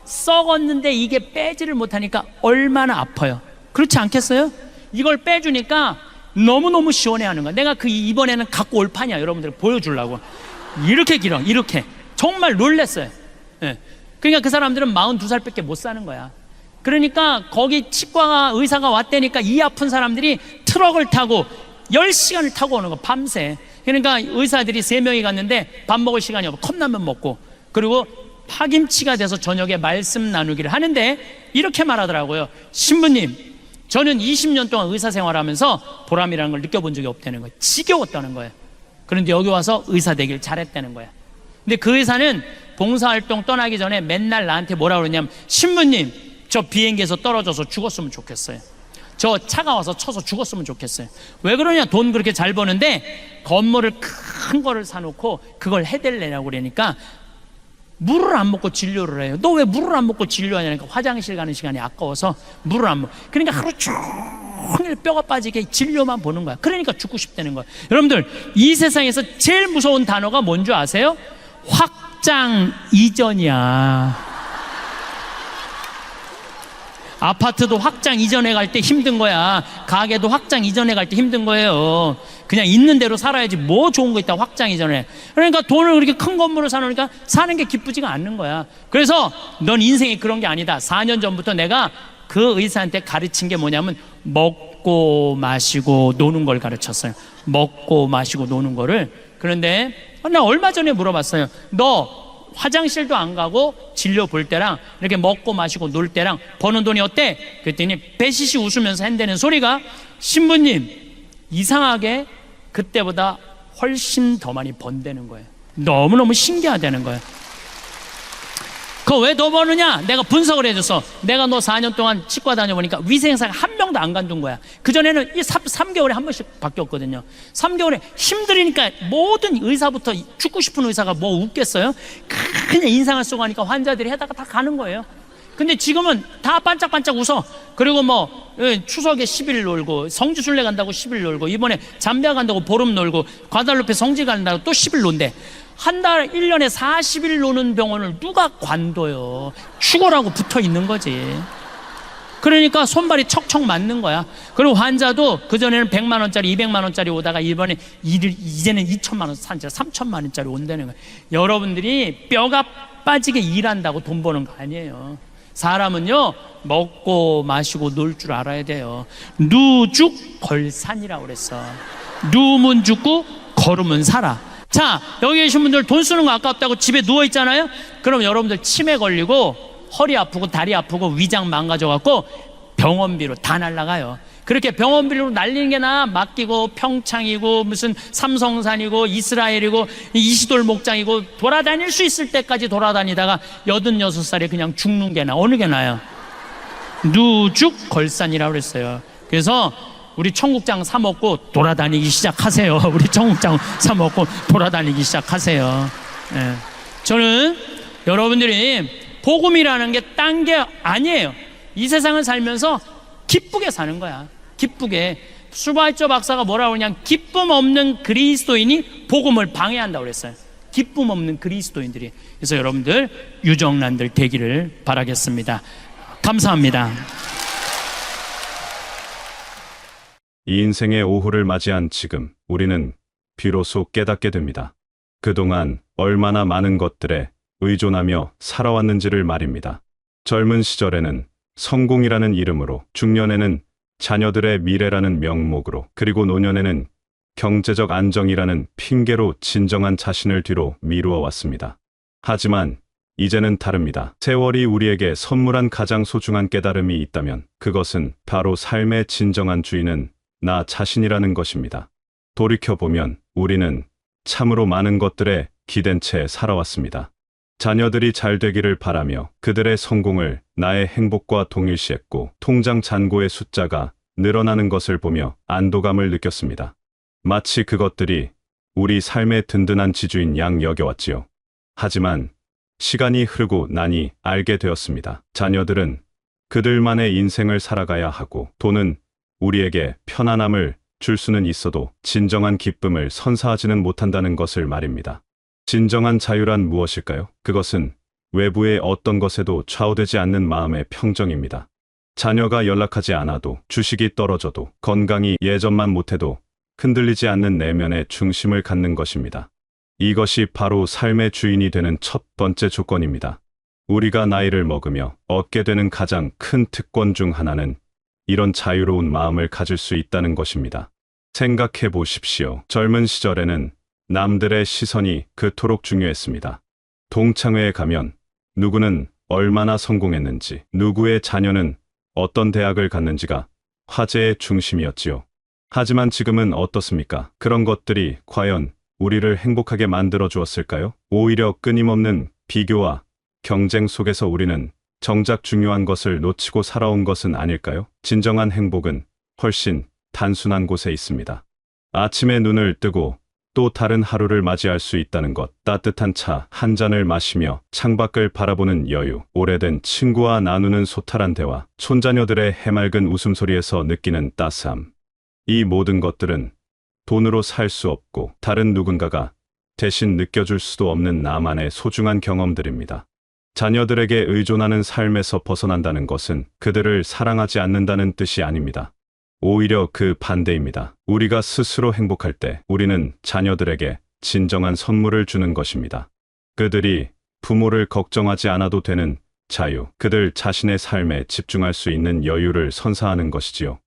썩었는데 이게 빼지를 못하니까 얼마나 아파요. 그렇지 않겠어요? 이걸 빼주니까 너무너무 시원해하는 거야. 내가 이번에는 갖고 올 판이야. 여러분들 보여주려고. 이렇게 길어. 이렇게. 정말 놀랬어요. 예. 그러니까 그 사람들은 42살밖에 못 사는 거야. 그러니까 거기 치과가 의사가 왔다니까 이 아픈 사람들이 트럭을 타고 10시간을 타고 오는 거, 밤새. 그러니까 의사들이 3명이 갔는데 밥 먹을 시간이 없고 컵라면 먹고, 그리고 파김치가 돼서 저녁에 말씀 나누기를 하는데 이렇게 말하더라고요. 신부님, 저는 20년 동안 의사 생활하면서 보람이라는 걸 느껴본 적이 없다는 거예요. 지겨웠다는 거예요. 그런데 여기 와서 의사 되길 잘했다는 거야. 근데 그 의사는 봉사활동 떠나기 전에 맨날 나한테 뭐라 그러냐면, 신부님, 저 비행기에서 떨어져서 죽었으면 좋겠어요. 저 차가 와서 쳐서 죽었으면 좋겠어요. 왜 그러냐? 돈 그렇게 잘 버는데 건물을 큰 거를 사놓고 그걸 해댈래라고 그러니까 물을 안 먹고 진료를 해요. 너 왜 물을 안 먹고 진료하냐니까 화장실 가는 시간이 아까워서 물을 안 먹어. 그러니까 하루 종일 뼈가 빠지게 진료만 보는 거야. 그러니까 죽고 싶다는 거야. 여러분들, 이 세상에서 제일 무서운 단어가 뭔지 아세요? 확장 이전이야. 아파트도 확장 이전에 갈 때 힘든 거야. 가게도 확장 이전에 갈 때 힘든 거예요. 그냥 있는 대로 살아야지 뭐 좋은 거 있다 확장 이전에. 그러니까 돈을 그렇게 큰 건물을 사놓으니까 사는 게 기쁘지가 않는 거야. 그래서 넌 인생이 그런 게 아니다. 4년 전부터 내가 그 의사한테 가르친 게 뭐냐면 먹고 마시고 노는 걸 가르쳤어요. 먹고 마시고 노는 거를. 그런데 나 얼마 전에 물어봤어요. 너 화장실도 안 가고 진료 볼 때랑 이렇게 먹고 마시고 놀 때랑 버는 돈이 어때? 그랬더니 배시시 웃으면서 한다는 소리가, 신부님, 이상하게 그때보다 훨씬 더 많이 번다는 거예요. 너무너무 신기하다는 거예요. 그거 왜 더 버느냐? 내가 분석을 해줬어. 내가 너 4년 동안 치과 다녀보니까 위생사가 한 명도 안 간둔 거야. 그전에는 3개월에 한 번씩 바뀌었거든요. 3개월에 힘들으니까 모든 의사부터, 죽고 싶은 의사가 뭐 웃겠어요? 그냥 인상을 쓰고 하니까 환자들이 해다가 다 가는 거예요. 근데 지금은 다 반짝반짝 웃어. 그리고 뭐 추석에 10일 놀고, 성지순례 간다고 10일 놀고, 이번에 잠비아 간다고 보름 놀고, 과달루페 성지 간다고 또 10일 논대. 한 달 1년에 40일 노는 병원을 누가 관둬요? 죽어라고 붙어 있는 거지. 그러니까 손발이 척척 맞는 거야. 그리고 환자도 그전에는 100만 원짜리 200만 원짜리 오다가 이번에 이제는 2천만 원, 3천만 원짜리 온다는 거야. 여러분들이 뼈가 빠지게 일한다고 돈 버는 거 아니에요. 사람은요, 먹고 마시고 놀 줄 알아야 돼요. 누죽걸산이라고 그랬어. 누우면 죽고 걸으면 살아. 자, 여기 계신 분들 돈 쓰는 거 아깝다고 집에 누워 있잖아요. 그럼 여러분들 치매 걸리고 허리 아프고 다리 아프고 위장 망가져갖고 병원비로 다 날라가요. 그렇게 병원비로 날리는 게 나아. 맡기고 평창이고 무슨 삼성산이고 이스라엘이고 이시돌 목장이고 돌아다닐 수 있을 때까지 돌아다니다가 86살에 그냥 죽는 게 나아. 어느 게 나아요? 누죽걸산이라고 그랬어요. 그래서 우리 청국장 사 먹고 돌아다니기 시작하세요. 우리 청국장 사 먹고 돌아다니기 시작하세요. 예. 저는 여러분들이 복음이라는 게 딴 게 아니에요. 이 세상을 살면서 기쁘게 사는 거야. 기쁘게. 슈바이처 박사가 뭐라고 그러냐, 기쁨 없는 그리스도인이 복음을 방해한다고 그랬어요. 기쁨 없는 그리스도인들이. 그래서 여러분들 유정란들 되기를 바라겠습니다. 감사합니다. 이 인생의 오후를 맞이한 지금 우리는 비로소 깨닫게 됩니다. 그동안 얼마나 많은 것들에 의존하며 살아왔는지를 말입니다. 젊은 시절에는 성공이라는 이름으로, 중년에는 자녀들의 미래라는 명목으로, 그리고 노년에는 경제적 안정이라는 핑계로 진정한 자신을 뒤로 미루어 왔습니다. 하지만 이제는 다릅니다. 세월이 우리에게 선물한 가장 소중한 깨달음이 있다면 그것은 바로 삶의 진정한 주인은 나 자신이라는 것입니다. 돌이켜보면 우리는 참으로 많은 것들에 기댄 채 살아왔습니다. 자녀들이 잘 되기를 바라며 그들의 성공을 나의 행복과 동일시했고 통장 잔고의 숫자가 늘어나는 것을 보며 안도감을 느꼈습니다. 마치 그것들이 우리 삶의 든든한 지주인 양 여겨왔지요. 하지만 시간이 흐르고 나니 알게 되었습니다. 자녀들은 그들만의 인생을 살아가야 하고 돈은 우리에게 편안함을 줄 수는 있어도 진정한 기쁨을 선사하지는 못한다는 것을 말입니다. 진정한 자유란 무엇일까요? 그것은 외부의 어떤 것에도 좌우되지 않는 마음의 평정입니다. 자녀가 연락하지 않아도, 주식이 떨어져도, 건강이 예전만 못해도 흔들리지 않는 내면의 중심을 갖는 것입니다. 이것이 바로 삶의 주인이 되는 첫 번째 조건입니다. 우리가 나이를 먹으며 얻게 되는 가장 큰 특권 중 하나는 이런 자유로운 마음을 가질 수 있다는 것입니다. 생각해 보십시오. 젊은 시절에는 남들의 시선이 그토록 중요했습니다. 동창회에 가면 누구는 얼마나 성공했는지, 누구의 자녀는 어떤 대학을 갔는지가 화제의 중심이었지요. 하지만 지금은 어떻습니까? 그런 것들이 과연 우리를 행복하게 만들어 주었을까요? 오히려 끊임없는 비교와 경쟁 속에서 우리는 정작 중요한 것을 놓치고 살아온 것은 아닐까요? 진정한 행복은 훨씬 단순한 곳에 있습니다. 아침에 눈을 뜨고 또 다른 하루를 맞이할 수 있다는 것, 따뜻한 차 한 잔을 마시며 창밖을 바라보는 여유, 오래된 친구와 나누는 소탈한 대화, 손자녀들의 해맑은 웃음소리에서 느끼는 따스함. 이 모든 것들은 돈으로 살 수 없고 다른 누군가가 대신 느껴줄 수도 없는 나만의 소중한 경험들입니다. 자녀들에게 의존하는 삶에서 벗어난다는 것은 그들을 사랑하지 않는다는 뜻이 아닙니다. 오히려 그 반대입니다. 우리가 스스로 행복할 때 우리는 자녀들에게 진정한 선물을 주는 것입니다. 그들이 부모를 걱정하지 않아도 되는 자유, 그들 자신의 삶에 집중할 수 있는 여유를 선사하는 것이지요.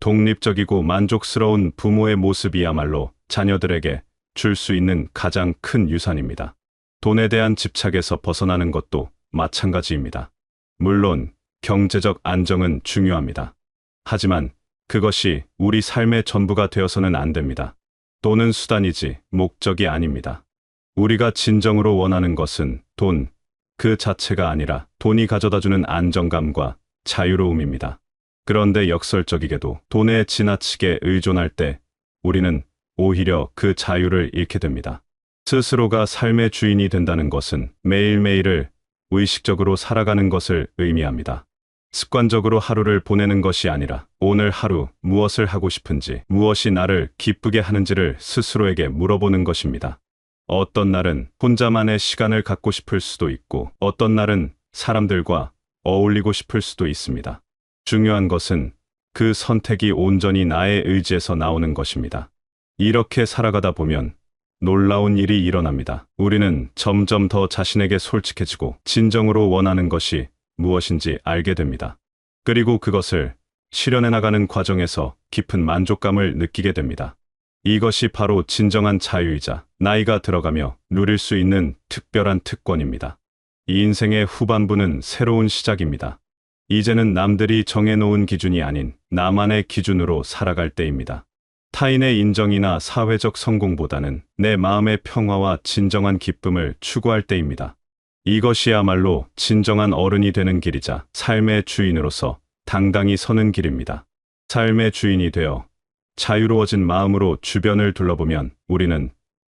독립적이고 만족스러운 부모의 모습이야말로 자녀들에게 줄 수 있는 가장 큰 유산입니다. 돈에 대한 집착에서 벗어나는 것도 마찬가지입니다. 물론 경제적 안정은 중요합니다. 하지만 그것이 우리 삶의 전부가 되어서는 안 됩니다. 돈은 수단이지 목적이 아닙니다. 우리가 진정으로 원하는 것은 돈 그 자체가 아니라 돈이 가져다주는 안정감과 자유로움입니다. 그런데 역설적이게도 돈에 지나치게 의존할 때 우리는 오히려 그 자유를 잃게 됩니다. 스스로가 삶의 주인이 된다는 것은 매일매일을 의식적으로 살아가는 것을 의미합니다. 습관적으로 하루를 보내는 것이 아니라 오늘 하루 무엇을 하고 싶은지, 무엇이 나를 기쁘게 하는지를 스스로에게 물어보는 것입니다. 어떤 날은 혼자만의 시간을 갖고 싶을 수도 있고 어떤 날은 사람들과 어울리고 싶을 수도 있습니다. 중요한 것은 그 선택이 온전히 나의 의지에서 나오는 것입니다. 이렇게 살아가다 보면 놀라운 일이 일어납니다. 우리는 점점 더 자신에게 솔직해지고 진정으로 원하는 것이 무엇인지 알게 됩니다. 그리고 그것을 실현해 나가는 과정에서 깊은 만족감을 느끼게 됩니다. 이것이 바로 진정한 자유이자 나이가 들어가며 누릴 수 있는 특별한 특권입니다. 이 인생의 후반부는 새로운 시작입니다. 이제는 남들이 정해놓은 기준이 아닌 나만의 기준으로 살아갈 때입니다. 타인의 인정이나 사회적 성공보다는 내 마음의 평화와 진정한 기쁨을 추구할 때입니다. 이것이야말로 진정한 어른이 되는 길이자 삶의 주인으로서 당당히 서는 길입니다. 삶의 주인이 되어 자유로워진 마음으로 주변을 둘러보면 우리는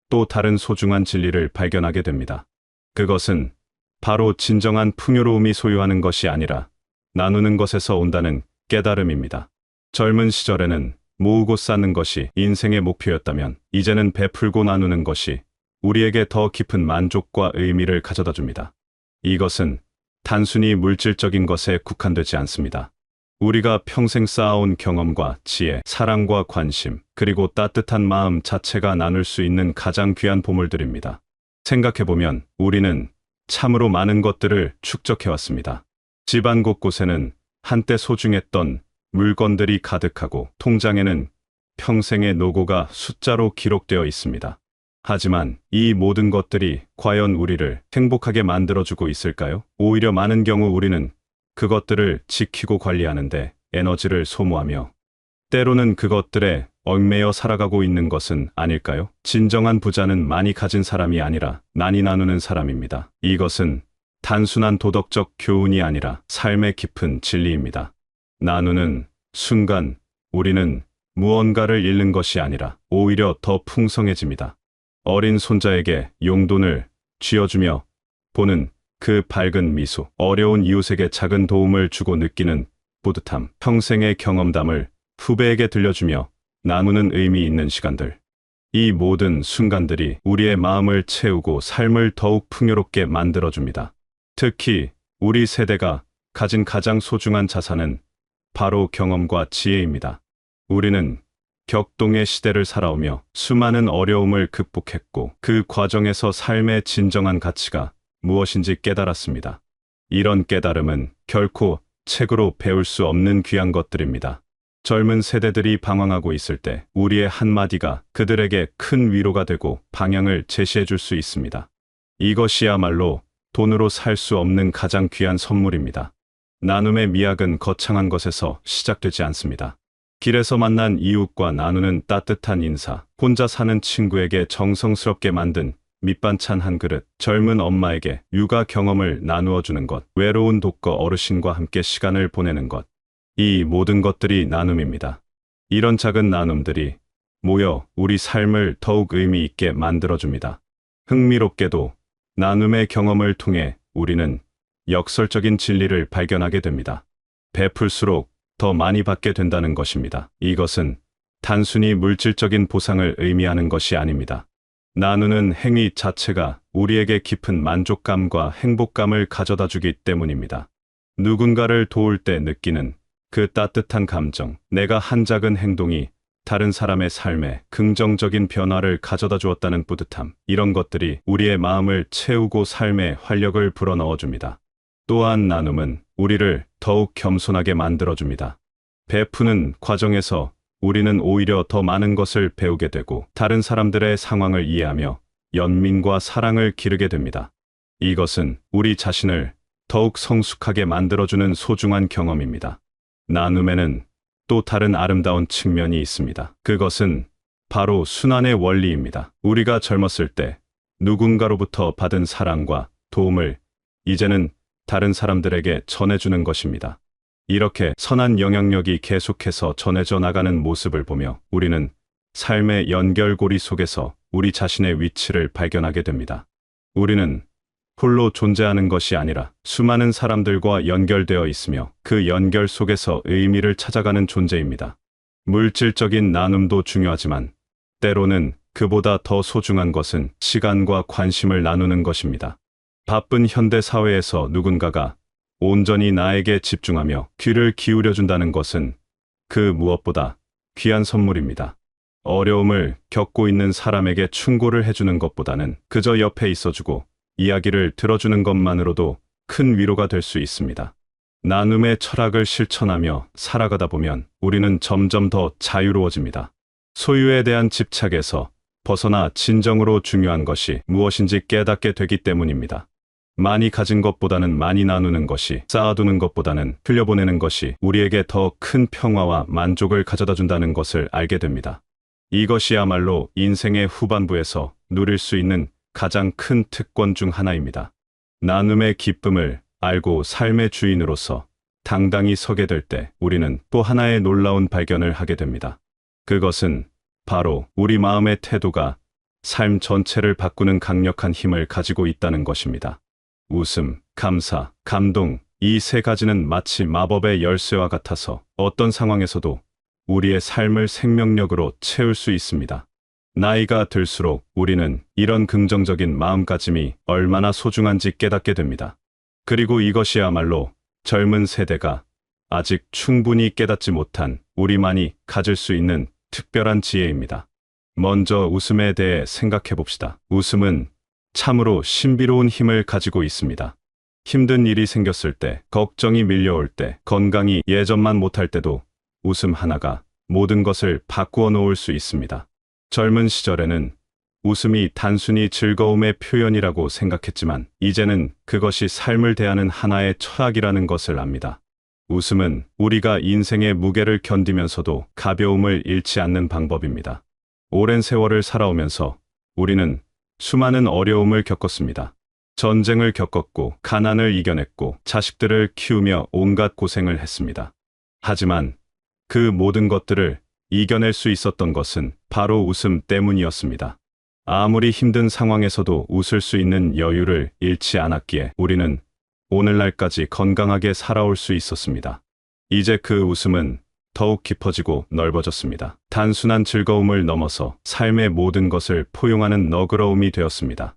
또 다른 소중한 진리를 발견하게 됩니다. 그것은 바로 진정한 풍요로움이 소유하는 것이 아니라 나누는 것에서 온다는 깨달음입니다. 젊은 시절에는 모으고 쌓는 것이 인생의 목표였다면 이제는 베풀고 나누는 것이 우리에게 더 깊은 만족과 의미를 가져다 줍니다. 이것은 단순히 물질적인 것에 국한되지 않습니다. 우리가 평생 쌓아온 경험과 지혜, 사랑과 관심, 그리고 따뜻한 마음 자체가 나눌 수 있는 가장 귀한 보물들입니다. 생각해보면 우리는 참으로 많은 것들을 축적해왔습니다. 집안 곳곳에는 한때 소중했던 물건들이 가득하고 통장에는 평생의 노고가 숫자로 기록되어 있습니다. 하지만 이 모든 것들이 과연 우리를 행복하게 만들어주고 있을까요? 오히려 많은 경우 우리는 그것들을 지키고 관리하는데 에너지를 소모하며 때로는 그것들에 얽매여 살아가고 있는 것은 아닐까요? 진정한 부자는 많이 가진 사람이 아니라 나뉘 나누는 사람입니다. 이것은 단순한 도덕적 교훈이 아니라 삶의 깊은 진리입니다. 나누는 순간 우리는 무언가를 잃는 것이 아니라 오히려 더 풍성해집니다. 어린 손자에게 용돈을 쥐어주며 보는 그 밝은 미소, 어려운 이웃에게 작은 도움을 주고 느끼는 뿌듯함, 평생의 경험담을 후배에게 들려주며 나누는 의미 있는 시간들. 이 모든 순간들이 우리의 마음을 채우고 삶을 더욱 풍요롭게 만들어줍니다. 특히 우리 세대가 가진 가장 소중한 자산은 바로 경험과 지혜입니다. 우리는 격동의 시대를 살아오며 수많은 어려움을 극복했고 그 과정에서 삶의 진정한 가치가 무엇인지 깨달았습니다. 이런 깨달음은 결코 책으로 배울 수 없는 귀한 것들입니다. 젊은 세대들이 방황하고 있을 때 우리의 한마디가 그들에게 큰 위로가 되고 방향을 제시해 줄 수 있습니다. 이것이야말로 돈으로 살 수 없는 가장 귀한 선물입니다. 나눔의 미학은 거창한 것에서 시작되지 않습니다. 길에서 만난 이웃과 나누는 따뜻한 인사, 혼자 사는 친구에게 정성스럽게 만든 밑반찬 한 그릇, 젊은 엄마에게 육아 경험을 나누어 주는 것, 외로운 독거 어르신과 함께 시간을 보내는 것. 이 모든 것들이 나눔입니다. 이런 작은 나눔들이 모여 우리 삶을 더욱 의미 있게 만들어줍니다. 흥미롭게도 나눔의 경험을 통해 우리는 역설적인 진리를 발견하게 됩니다. 베풀수록 더 많이 받게 된다는 것입니다. 이것은 단순히 물질적인 보상을 의미하는 것이 아닙니다. 나누는 행위 자체가 우리에게 깊은 만족감과 행복감을 가져다 주기 때문입니다. 누군가를 도울 때 느끼는 그 따뜻한 감정, 내가 한 작은 행동이 다른 사람의 삶에 긍정적인 변화를 가져다 주었다는 뿌듯함, 이런 것들이 우리의 마음을 채우고 삶에 활력을 불어넣어 줍니다. 또한 나눔은 우리를 더욱 겸손하게 만들어줍니다. 베푸는 과정에서 우리는 오히려 더 많은 것을 배우게 되고 다른 사람들의 상황을 이해하며 연민과 사랑을 기르게 됩니다. 이것은 우리 자신을 더욱 성숙하게 만들어주는 소중한 경험입니다. 나눔에는 또 다른 아름다운 측면이 있습니다. 그것은 바로 순환의 원리입니다. 우리가 젊었을 때 누군가로부터 받은 사랑과 도움을 이제는 다른 사람들에게 전해주는 것입니다. 이렇게 선한 영향력이 계속해서 전해져 나가는 모습을 보며 우리는 삶의 연결고리 속에서 우리 자신의 위치를 발견하게 됩니다. 우리는 홀로 존재하는 것이 아니라 수많은 사람들과 연결되어 있으며 그 연결 속에서 의미를 찾아가는 존재입니다. 물질적인 나눔도 중요하지만 때로는 그보다 더 소중한 것은 시간과 관심을 나누는 것입니다. 바쁜 현대 사회에서 누군가가 온전히 나에게 집중하며 귀를 기울여준다는 것은 그 무엇보다 귀한 선물입니다. 어려움을 겪고 있는 사람에게 충고를 해주는 것보다는 그저 옆에 있어주고 이야기를 들어주는 것만으로도 큰 위로가 될 수 있습니다. 나눔의 철학을 실천하며 살아가다 보면 우리는 점점 더 자유로워집니다. 소유에 대한 집착에서 벗어나 진정으로 중요한 것이 무엇인지 깨닫게 되기 때문입니다. 많이 가진 것보다는 많이 나누는 것이, 쌓아두는 것보다는 흘려보내는 것이 우리에게 더 큰 평화와 만족을 가져다 준다는 것을 알게 됩니다. 이것이야말로 인생의 후반부에서 누릴 수 있는 가장 큰 특권 중 하나입니다. 나눔의 기쁨을 알고 삶의 주인으로서 당당히 서게 될 때 우리는 또 하나의 놀라운 발견을 하게 됩니다. 그것은 바로 우리 마음의 태도가 삶 전체를 바꾸는 강력한 힘을 가지고 있다는 것입니다. 웃음, 감사, 감동, 이 세 가지는 마치 마법의 열쇠와 같아서 어떤 상황에서도 우리의 삶을 생명력으로 채울 수 있습니다. 나이가 들수록 우리는 이런 긍정적인 마음가짐이 얼마나 소중한지 깨닫게 됩니다. 그리고 이것이야말로 젊은 세대가 아직 충분히 깨닫지 못한 우리만이 가질 수 있는 특별한 지혜입니다. 먼저 웃음에 대해 생각해 봅시다. 웃음은 참으로 신비로운 힘을 가지고 있습니다. 힘든 일이 생겼을 때, 걱정이 밀려올 때, 건강이 예전만 못할 때도 웃음 하나가 모든 것을 바꾸어 놓을 수 있습니다. 젊은 시절에는 웃음이 단순히 즐거움의 표현이라고 생각했지만 이제는 그것이 삶을 대하는 하나의 철학이라는 것을 압니다. 웃음은 우리가 인생의 무게를 견디면서도 가벼움을 잃지 않는 방법입니다. 오랜 세월을 살아오면서 우리는 수많은 어려움을 겪었습니다. 전쟁을 겪었고, 가난을 이겨냈고, 자식들을 키우며 온갖 고생을 했습니다. 하지만 그 모든 것들을 이겨낼 수 있었던 것은 바로 웃음 때문이었습니다. 아무리 힘든 상황에서도 웃을 수 있는 여유를 잃지 않았기에 우리는 오늘날까지 건강하게 살아올 수 있었습니다. 이제 그 웃음은 더욱 깊어지고 넓어졌습니다. 단순한 즐거움을 넘어서 삶의 모든 것을 포용하는 너그러움이 되었습니다.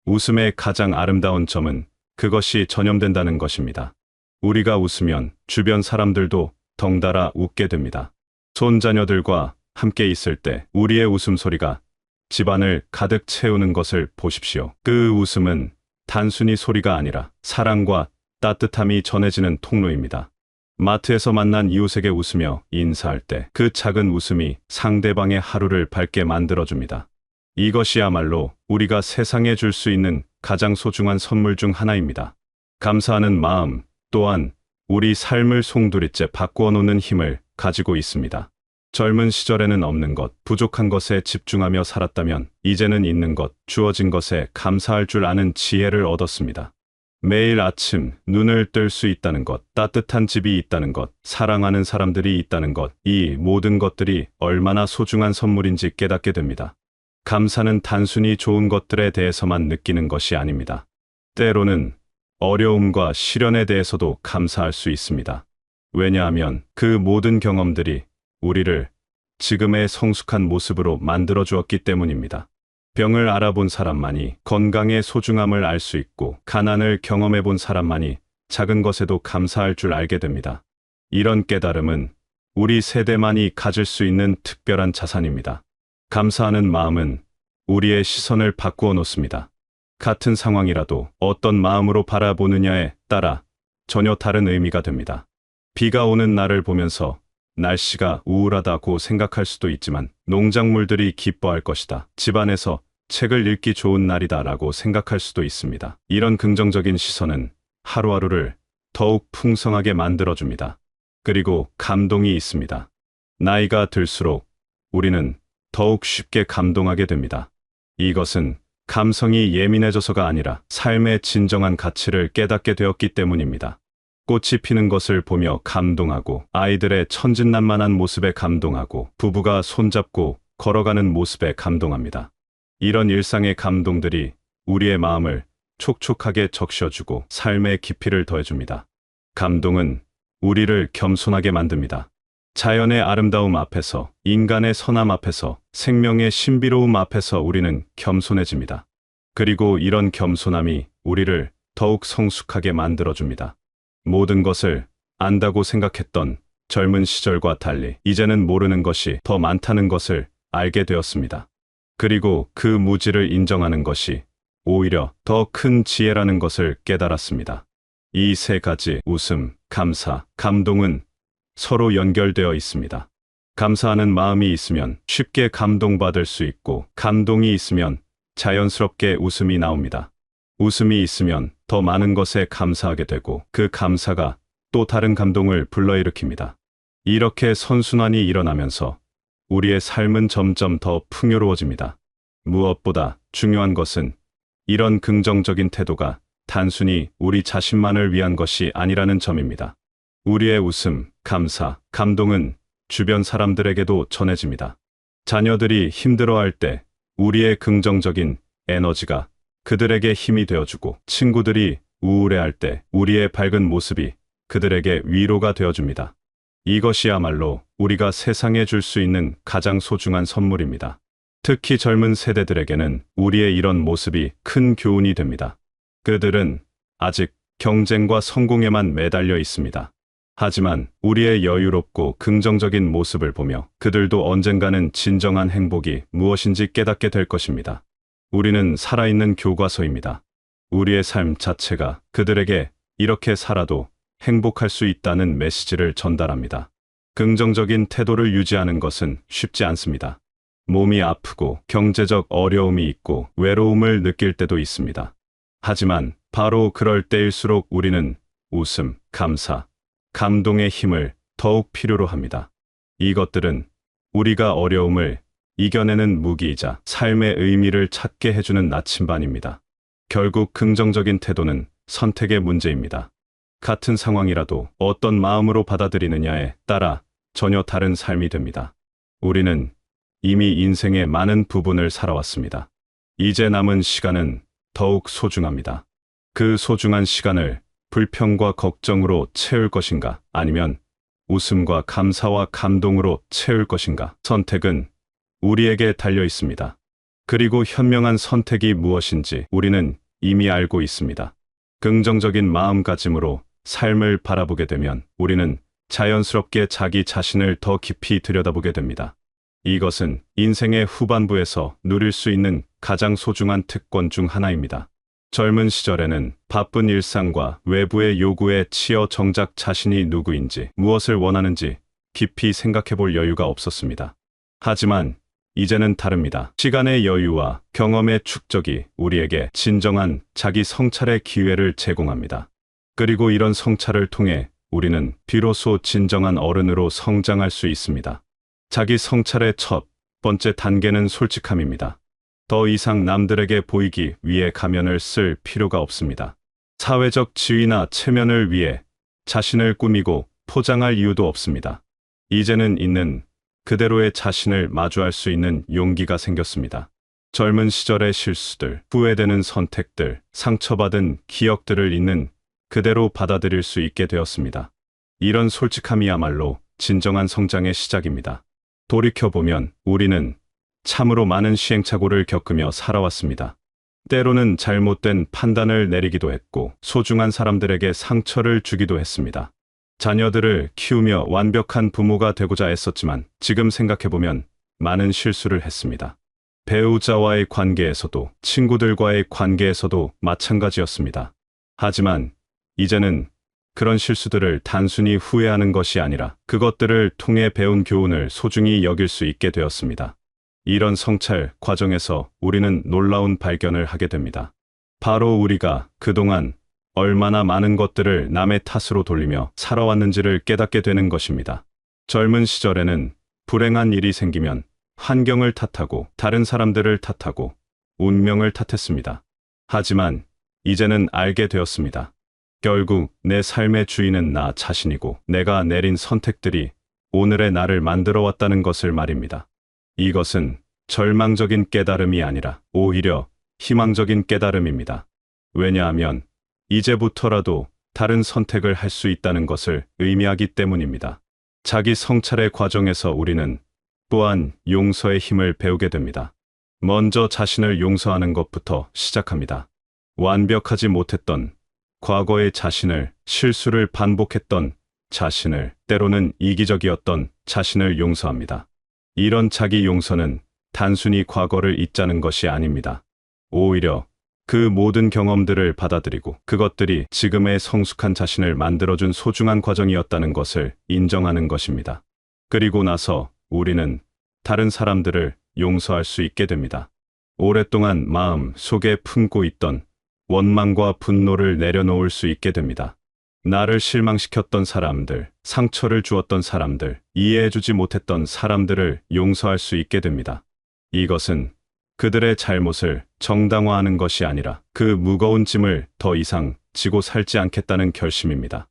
웃음의 가장 아름다운 점은 그것이 전염된다는 것입니다. 우리가 웃으면 주변 사람들도 덩달아 웃게 됩니다. 손자녀들과 함께 있을 때 우리의 웃음소리가 집안을 가득 채우는 것을 보십시오. 그 웃음은 단순히 소리가 아니라 사랑과 따뜻함이 전해지는 통로입니다. 마트에서 만난 이웃에게 웃으며 인사할 때 그 작은 웃음이 상대방의 하루를 밝게 만들어줍니다. 이것이야말로 우리가 세상에 줄 수 있는 가장 소중한 선물 중 하나입니다. 감사하는 마음 또한 우리 삶을 송두리째 바꾸어 놓는 힘을 가지고 있습니다. 젊은 시절에는 없는 것, 부족한 것에 집중하며 살았다면 이제는 있는 것, 주어진 것에 감사할 줄 아는 지혜를 얻었습니다. 매일 아침 눈을 뜰 수 있다는 것, 따뜻한 집이 있다는 것, 사랑하는 사람들이 있다는 것, 이 모든 것들이 얼마나 소중한 선물인지 깨닫게 됩니다. 감사는 단순히 좋은 것들에 대해서만 느끼는 것이 아닙니다. 때로는 어려움과 시련에 대해서도 감사할 수 있습니다. 왜냐하면 그 모든 경험들이 우리를 지금의 성숙한 모습으로 만들어 주었기 때문입니다. 병을 알아본 사람만이 건강의 소중함을 알 수 있고, 가난을 경험해 본 사람만이 작은 것에도 감사할 줄 알게 됩니다. 이런 깨달음은 우리 세대만이 가질 수 있는 특별한 자산입니다. 감사하는 마음은 우리의 시선을 바꾸어 놓습니다. 같은 상황이라도 어떤 마음으로 바라보느냐에 따라 전혀 다른 의미가 됩니다. 비가 오는 날을 보면서 날씨가 우울하다고 생각할 수도 있지만 농작물들이 기뻐할 것이다. 집안에서 책을 읽기 좋은 날이다라고 생각할 수도 있습니다. 이런 긍정적인 시선은 하루하루를 더욱 풍성하게 만들어줍니다. 그리고 감동이 있습니다. 나이가 들수록 우리는 더욱 쉽게 감동하게 됩니다. 이것은 감성이 예민해져서가 아니라 삶의 진정한 가치를 깨닫게 되었기 때문입니다. 꽃이 피는 것을 보며 감동하고, 아이들의 천진난만한 모습에 감동하고, 부부가 손잡고 걸어가는 모습에 감동합니다. 이런 일상의 감동들이 우리의 마음을 촉촉하게 적셔주고 삶의 깊이를 더해줍니다. 감동은 우리를 겸손하게 만듭니다. 자연의 아름다움 앞에서, 인간의 선함 앞에서, 생명의 신비로움 앞에서 우리는 겸손해집니다. 그리고 이런 겸손함이 우리를 더욱 성숙하게 만들어줍니다. 모든 것을 안다고 생각했던 젊은 시절과 달리 이제는 모르는 것이 더 많다는 것을 알게 되었습니다. 그리고 그 무지를 인정하는 것이 오히려 더 큰 지혜라는 것을 깨달았습니다. 이 세 가지 웃음, 감사, 감동은 서로 연결되어 있습니다. 감사하는 마음이 있으면 쉽게 감동받을 수 있고, 감동이 있으면 자연스럽게 웃음이 나옵니다. 웃음이 있으면 더 많은 것에 감사하게 되고, 그 감사가 또 다른 감동을 불러일으킵니다. 이렇게 선순환이 일어나면서 우리의 삶은 점점 더 풍요로워집니다. 무엇보다 중요한 것은 이런 긍정적인 태도가 단순히 우리 자신만을 위한 것이 아니라는 점입니다. 우리의 웃음, 감사, 감동은 주변 사람들에게도 전해집니다. 자녀들이 힘들어할 때 우리의 긍정적인 에너지가 그들에게 힘이 되어주고, 친구들이 우울해할 때 우리의 밝은 모습이 그들에게 위로가 되어줍니다. 이것이야말로 우리가 세상에 줄 수 있는 가장 소중한 선물입니다. 특히 젊은 세대들에게는 우리의 이런 모습이 큰 교훈이 됩니다. 그들은 아직 경쟁과 성공에만 매달려 있습니다. 하지만 우리의 여유롭고 긍정적인 모습을 보며 그들도 언젠가는 진정한 행복이 무엇인지 깨닫게 될 것입니다. 우리는 살아있는 교과서입니다. 우리의 삶 자체가 그들에게 이렇게 살아도 행복할 수 있다는 메시지를 전달합니다. 긍정적인 태도를 유지하는 것은 쉽지 않습니다. 몸이 아프고 경제적 어려움이 있고 외로움을 느낄 때도 있습니다. 하지만 바로 그럴 때일수록 우리는 웃음, 감사, 감동의 힘을 더욱 필요로 합니다. 이것들은 우리가 어려움을 이겨내는 무기이자 삶의 의미를 찾게 해주는 나침반입니다. 결국 긍정적인 태도는 선택의 문제입니다. 같은 상황이라도 어떤 마음으로 받아들이느냐에 따라 전혀 다른 삶이 됩니다. 우리는 이미 인생의 많은 부분을 살아왔습니다. 이제 남은 시간은 더욱 소중합니다. 그 소중한 시간을 불평과 걱정으로 채울 것인가, 아니면 웃음과 감사와 감동으로 채울 것인가, 선택은 우리에게 달려 있습니다. 그리고 현명한 선택이 무엇인지 우리는 이미 알고 있습니다. 긍정적인 마음가짐으로 삶을 바라보게 되면 우리는 자연스럽게 자기 자신을 더 깊이 들여다보게 됩니다. 이것은 인생의 후반부에서 누릴 수 있는 가장 소중한 특권 중 하나입니다. 젊은 시절에는 바쁜 일상과 외부의 요구에 치여 정작 자신이 누구인지, 무엇을 원하는지 깊이 생각해 볼 여유가 없었습니다. 하지만 이제는 다릅니다. 시간의 여유와 경험의 축적이 우리에게 진정한 자기 성찰의 기회를 제공합니다. 그리고 이런 성찰을 통해 우리는 비로소 진정한 어른으로 성장할 수 있습니다. 자기 성찰의 첫 번째 단계는 솔직함입니다. 더 이상 남들에게 보이기 위해 가면을 쓸 필요가 없습니다. 사회적 지위나 체면을 위해 자신을 꾸미고 포장할 이유도 없습니다. 이제는 있는 그대로의 자신을 마주할 수 있는 용기가 생겼습니다. 젊은 시절의 실수들, 후회되는 선택들, 상처받은 기억들을 있는 그대로 받아들일 수 있게 되었습니다. 이런 솔직함이야말로 진정한 성장의 시작입니다. 돌이켜보면 우리는 참으로 많은 시행착오를 겪으며 살아왔습니다. 때로는 잘못된 판단을 내리기도 했고 소중한 사람들에게 상처를 주기도 했습니다. 자녀들을 키우며 완벽한 부모가 되고자 애썼지만 지금 생각해보면 많은 실수를 했습니다. 배우자와의 관계에서도 친구들과의 관계에서도 마찬가지였습니다. 하지만 이제는 그런 실수들을 단순히 후회하는 것이 아니라 그것들을 통해 배운 교훈을 소중히 여길 수 있게 되었습니다. 이런 성찰 과정에서 우리는 놀라운 발견을 하게 됩니다. 바로 우리가 그동안 얼마나 많은 것들을 남의 탓으로 돌리며 살아왔는지를 깨닫게 되는 것입니다. 젊은 시절에는 불행한 일이 생기면 환경을 탓하고 다른 사람들을 탓하고 운명을 탓했습니다. 하지만 이제는 알게 되었습니다. 결국 내 삶의 주인은 나 자신이고 내가 내린 선택들이 오늘의 나를 만들어 왔다는 것을 말입니다. 이것은 절망적인 깨달음이 아니라 오히려 희망적인 깨달음입니다. 왜냐하면 이제부터라도 다른 선택을 할 수 있다는 것을 의미하기 때문입니다. 자기 성찰의 과정에서 우리는 또한 용서의 힘을 배우게 됩니다. 먼저 자신을 용서하는 것부터 시작합니다. 완벽하지 못했던 과거의 자신을, 실수를 반복했던 자신을, 때로는 이기적이었던 자신을 용서합니다. 이런 자기 용서는 단순히 과거를 잊자는 것이 아닙니다. 오히려 그 모든 경험들을 받아들이고 그것들이 지금의 성숙한 자신을 만들어준 소중한 과정이었다는 것을 인정하는 것입니다. 그리고 나서 우리는 다른 사람들을 용서할 수 있게 됩니다. 오랫동안 마음 속에 품고 있던 원망과 분노를 내려놓을 수 있게 됩니다. 나를 실망시켰던 사람들, 상처를 주었던 사람들, 이해해주지 못했던 사람들을 용서할 수 있게 됩니다. 이것은 그들의 잘못을 정당화하는 것이 아니라 그 무거운 짐을 더 이상 지고 살지 않겠다는 결심입니다.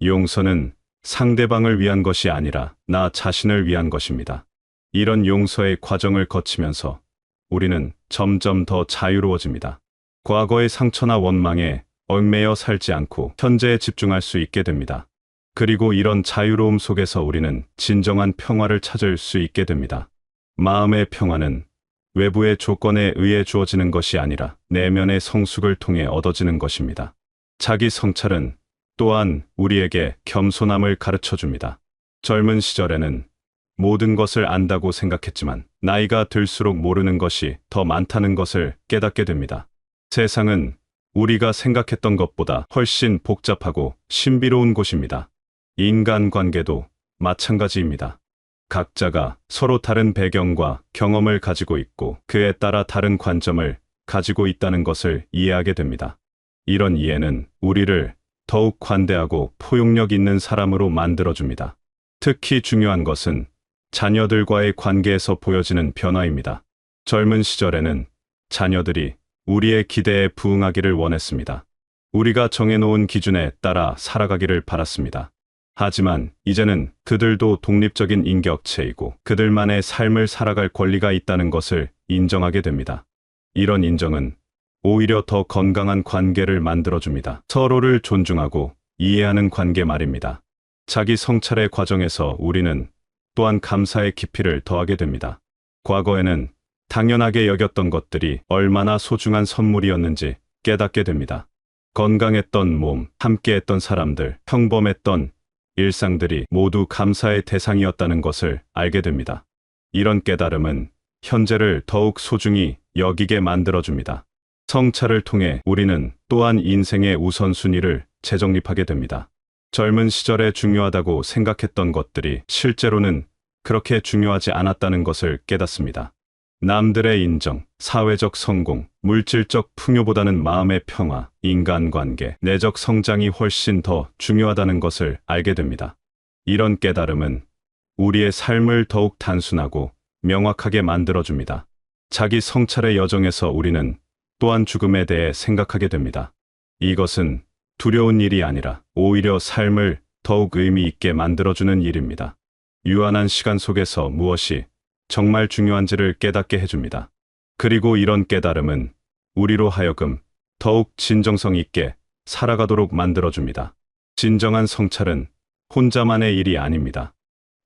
용서는 상대방을 위한 것이 아니라 나 자신을 위한 것입니다. 이런 용서의 과정을 거치면서 우리는 점점 더 자유로워집니다. 과거의 상처나 원망에 얽매여 살지 않고 현재에 집중할 수 있게 됩니다. 그리고 이런 자유로움 속에서 우리는 진정한 평화를 찾을 수 있게 됩니다. 마음의 평화는 외부의 조건에 의해 주어지는 것이 아니라 내면의 성숙을 통해 얻어지는 것입니다. 자기 성찰은 또한 우리에게 겸손함을 가르쳐 줍니다. 젊은 시절에는 모든 것을 안다고 생각했지만 나이가 들수록 모르는 것이 더 많다는 것을 깨닫게 됩니다. 세상은 우리가 생각했던 것보다 훨씬 복잡하고 신비로운 곳입니다. 인간관계도 마찬가지입니다. 각자가 서로 다른 배경과 경험을 가지고 있고 그에 따라 다른 관점을 가지고 있다는 것을 이해하게 됩니다. 이런 이해는 우리를 더욱 관대하고 포용력 있는 사람으로 만들어줍니다. 특히 중요한 것은 자녀들과의 관계에서 보여지는 변화입니다. 젊은 시절에는 자녀들이 우리의 기대에 부응하기를 원했습니다. 우리가 정해놓은 기준에 따라 살아가기를 바랐습니다. 하지만 이제는 그들도 독립적인 인격체이고 그들만의 삶을 살아갈 권리가 있다는 것을 인정하게 됩니다. 이런 인정은 오히려 더 건강한 관계를 만들어줍니다. 서로를 존중하고 이해하는 관계 말입니다. 자기 성찰의 과정에서 우리는 또한 감사의 깊이를 더하게 됩니다. 과거에는 당연하게 여겼던 것들이 얼마나 소중한 선물이었는지 깨닫게 됩니다. 건강했던 몸, 함께했던 사람들, 평범했던 일상들이 모두 감사의 대상이었다는 것을 알게 됩니다. 이런 깨달음은 현재를 더욱 소중히 여기게 만들어줍니다. 성찰을 통해 우리는 또한 인생의 우선순위를 재정립하게 됩니다. 젊은 시절에 중요하다고 생각했던 것들이 실제로는 그렇게 중요하지 않았다는 것을 깨닫습니다. 남들의 인정, 사회적 성공, 물질적 풍요보다는 마음의 평화, 인간관계, 내적 성장이 훨씬 더 중요하다는 것을 알게 됩니다. 이런 깨달음은 우리의 삶을 더욱 단순하고 명확하게 만들어줍니다. 자기 성찰의 여정에서 우리는 또한 죽음에 대해 생각하게 됩니다. 이것은 두려운 일이 아니라 오히려 삶을 더욱 의미 있게 만들어주는 일입니다. 유한한 시간 속에서 무엇이 정말 중요한지를 깨닫게 해줍니다. 그리고 이런 깨달음은 우리로 하여금 더욱 진정성 있게 살아가도록 만들어줍니다. 진정한 성찰은 혼자만의 일이 아닙니다.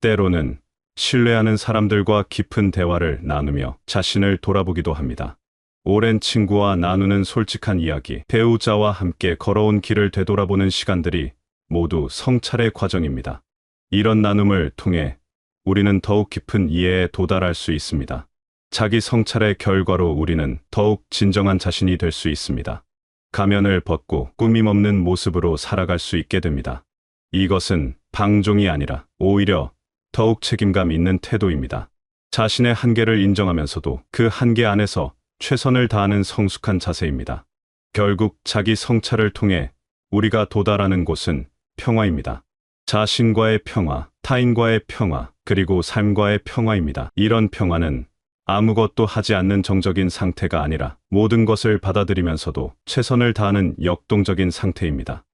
때로는 신뢰하는 사람들과 깊은 대화를 나누며 자신을 돌아보기도 합니다. 오랜 친구와 나누는 솔직한 이야기, 배우자와 함께 걸어온 길을 되돌아보는 시간들이 모두 성찰의 과정입니다. 이런 나눔을 통해 우리는 더욱 깊은 이해에 도달할 수 있습니다. 자기 성찰의 결과로 우리는 더욱 진정한 자신이 될 수 있습니다. 가면을 벗고 꾸밈 없는 모습으로 살아갈 수 있게 됩니다. 이것은 방종이 아니라 오히려 더욱 책임감 있는 태도입니다. 자신의 한계를 인정하면서도 그 한계 안에서 최선을 다하는 성숙한 자세입니다. 결국 자기 성찰을 통해 우리가 도달하는 곳은 평화입니다. 자신과의 평화, 타인과의 평화, 그리고 삶과의 평화입니다. 이런 평화는 아무것도 하지 않는 정적인 상태가 아니라 모든 것을 받아들이면서도 최선을 다하는 역동적인 상태입니다.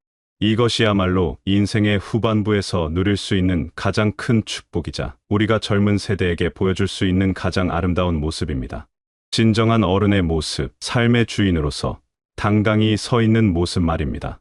이것이야말로 인생의 후반부에서 누릴 수 있는 가장 큰 축복이자 우리가 젊은 세대에게 보여줄 수 있는 가장 아름다운 모습입니다. 진정한 어른의 모습, 삶의 주인으로서 당당히 서 있는 모습 말입니다.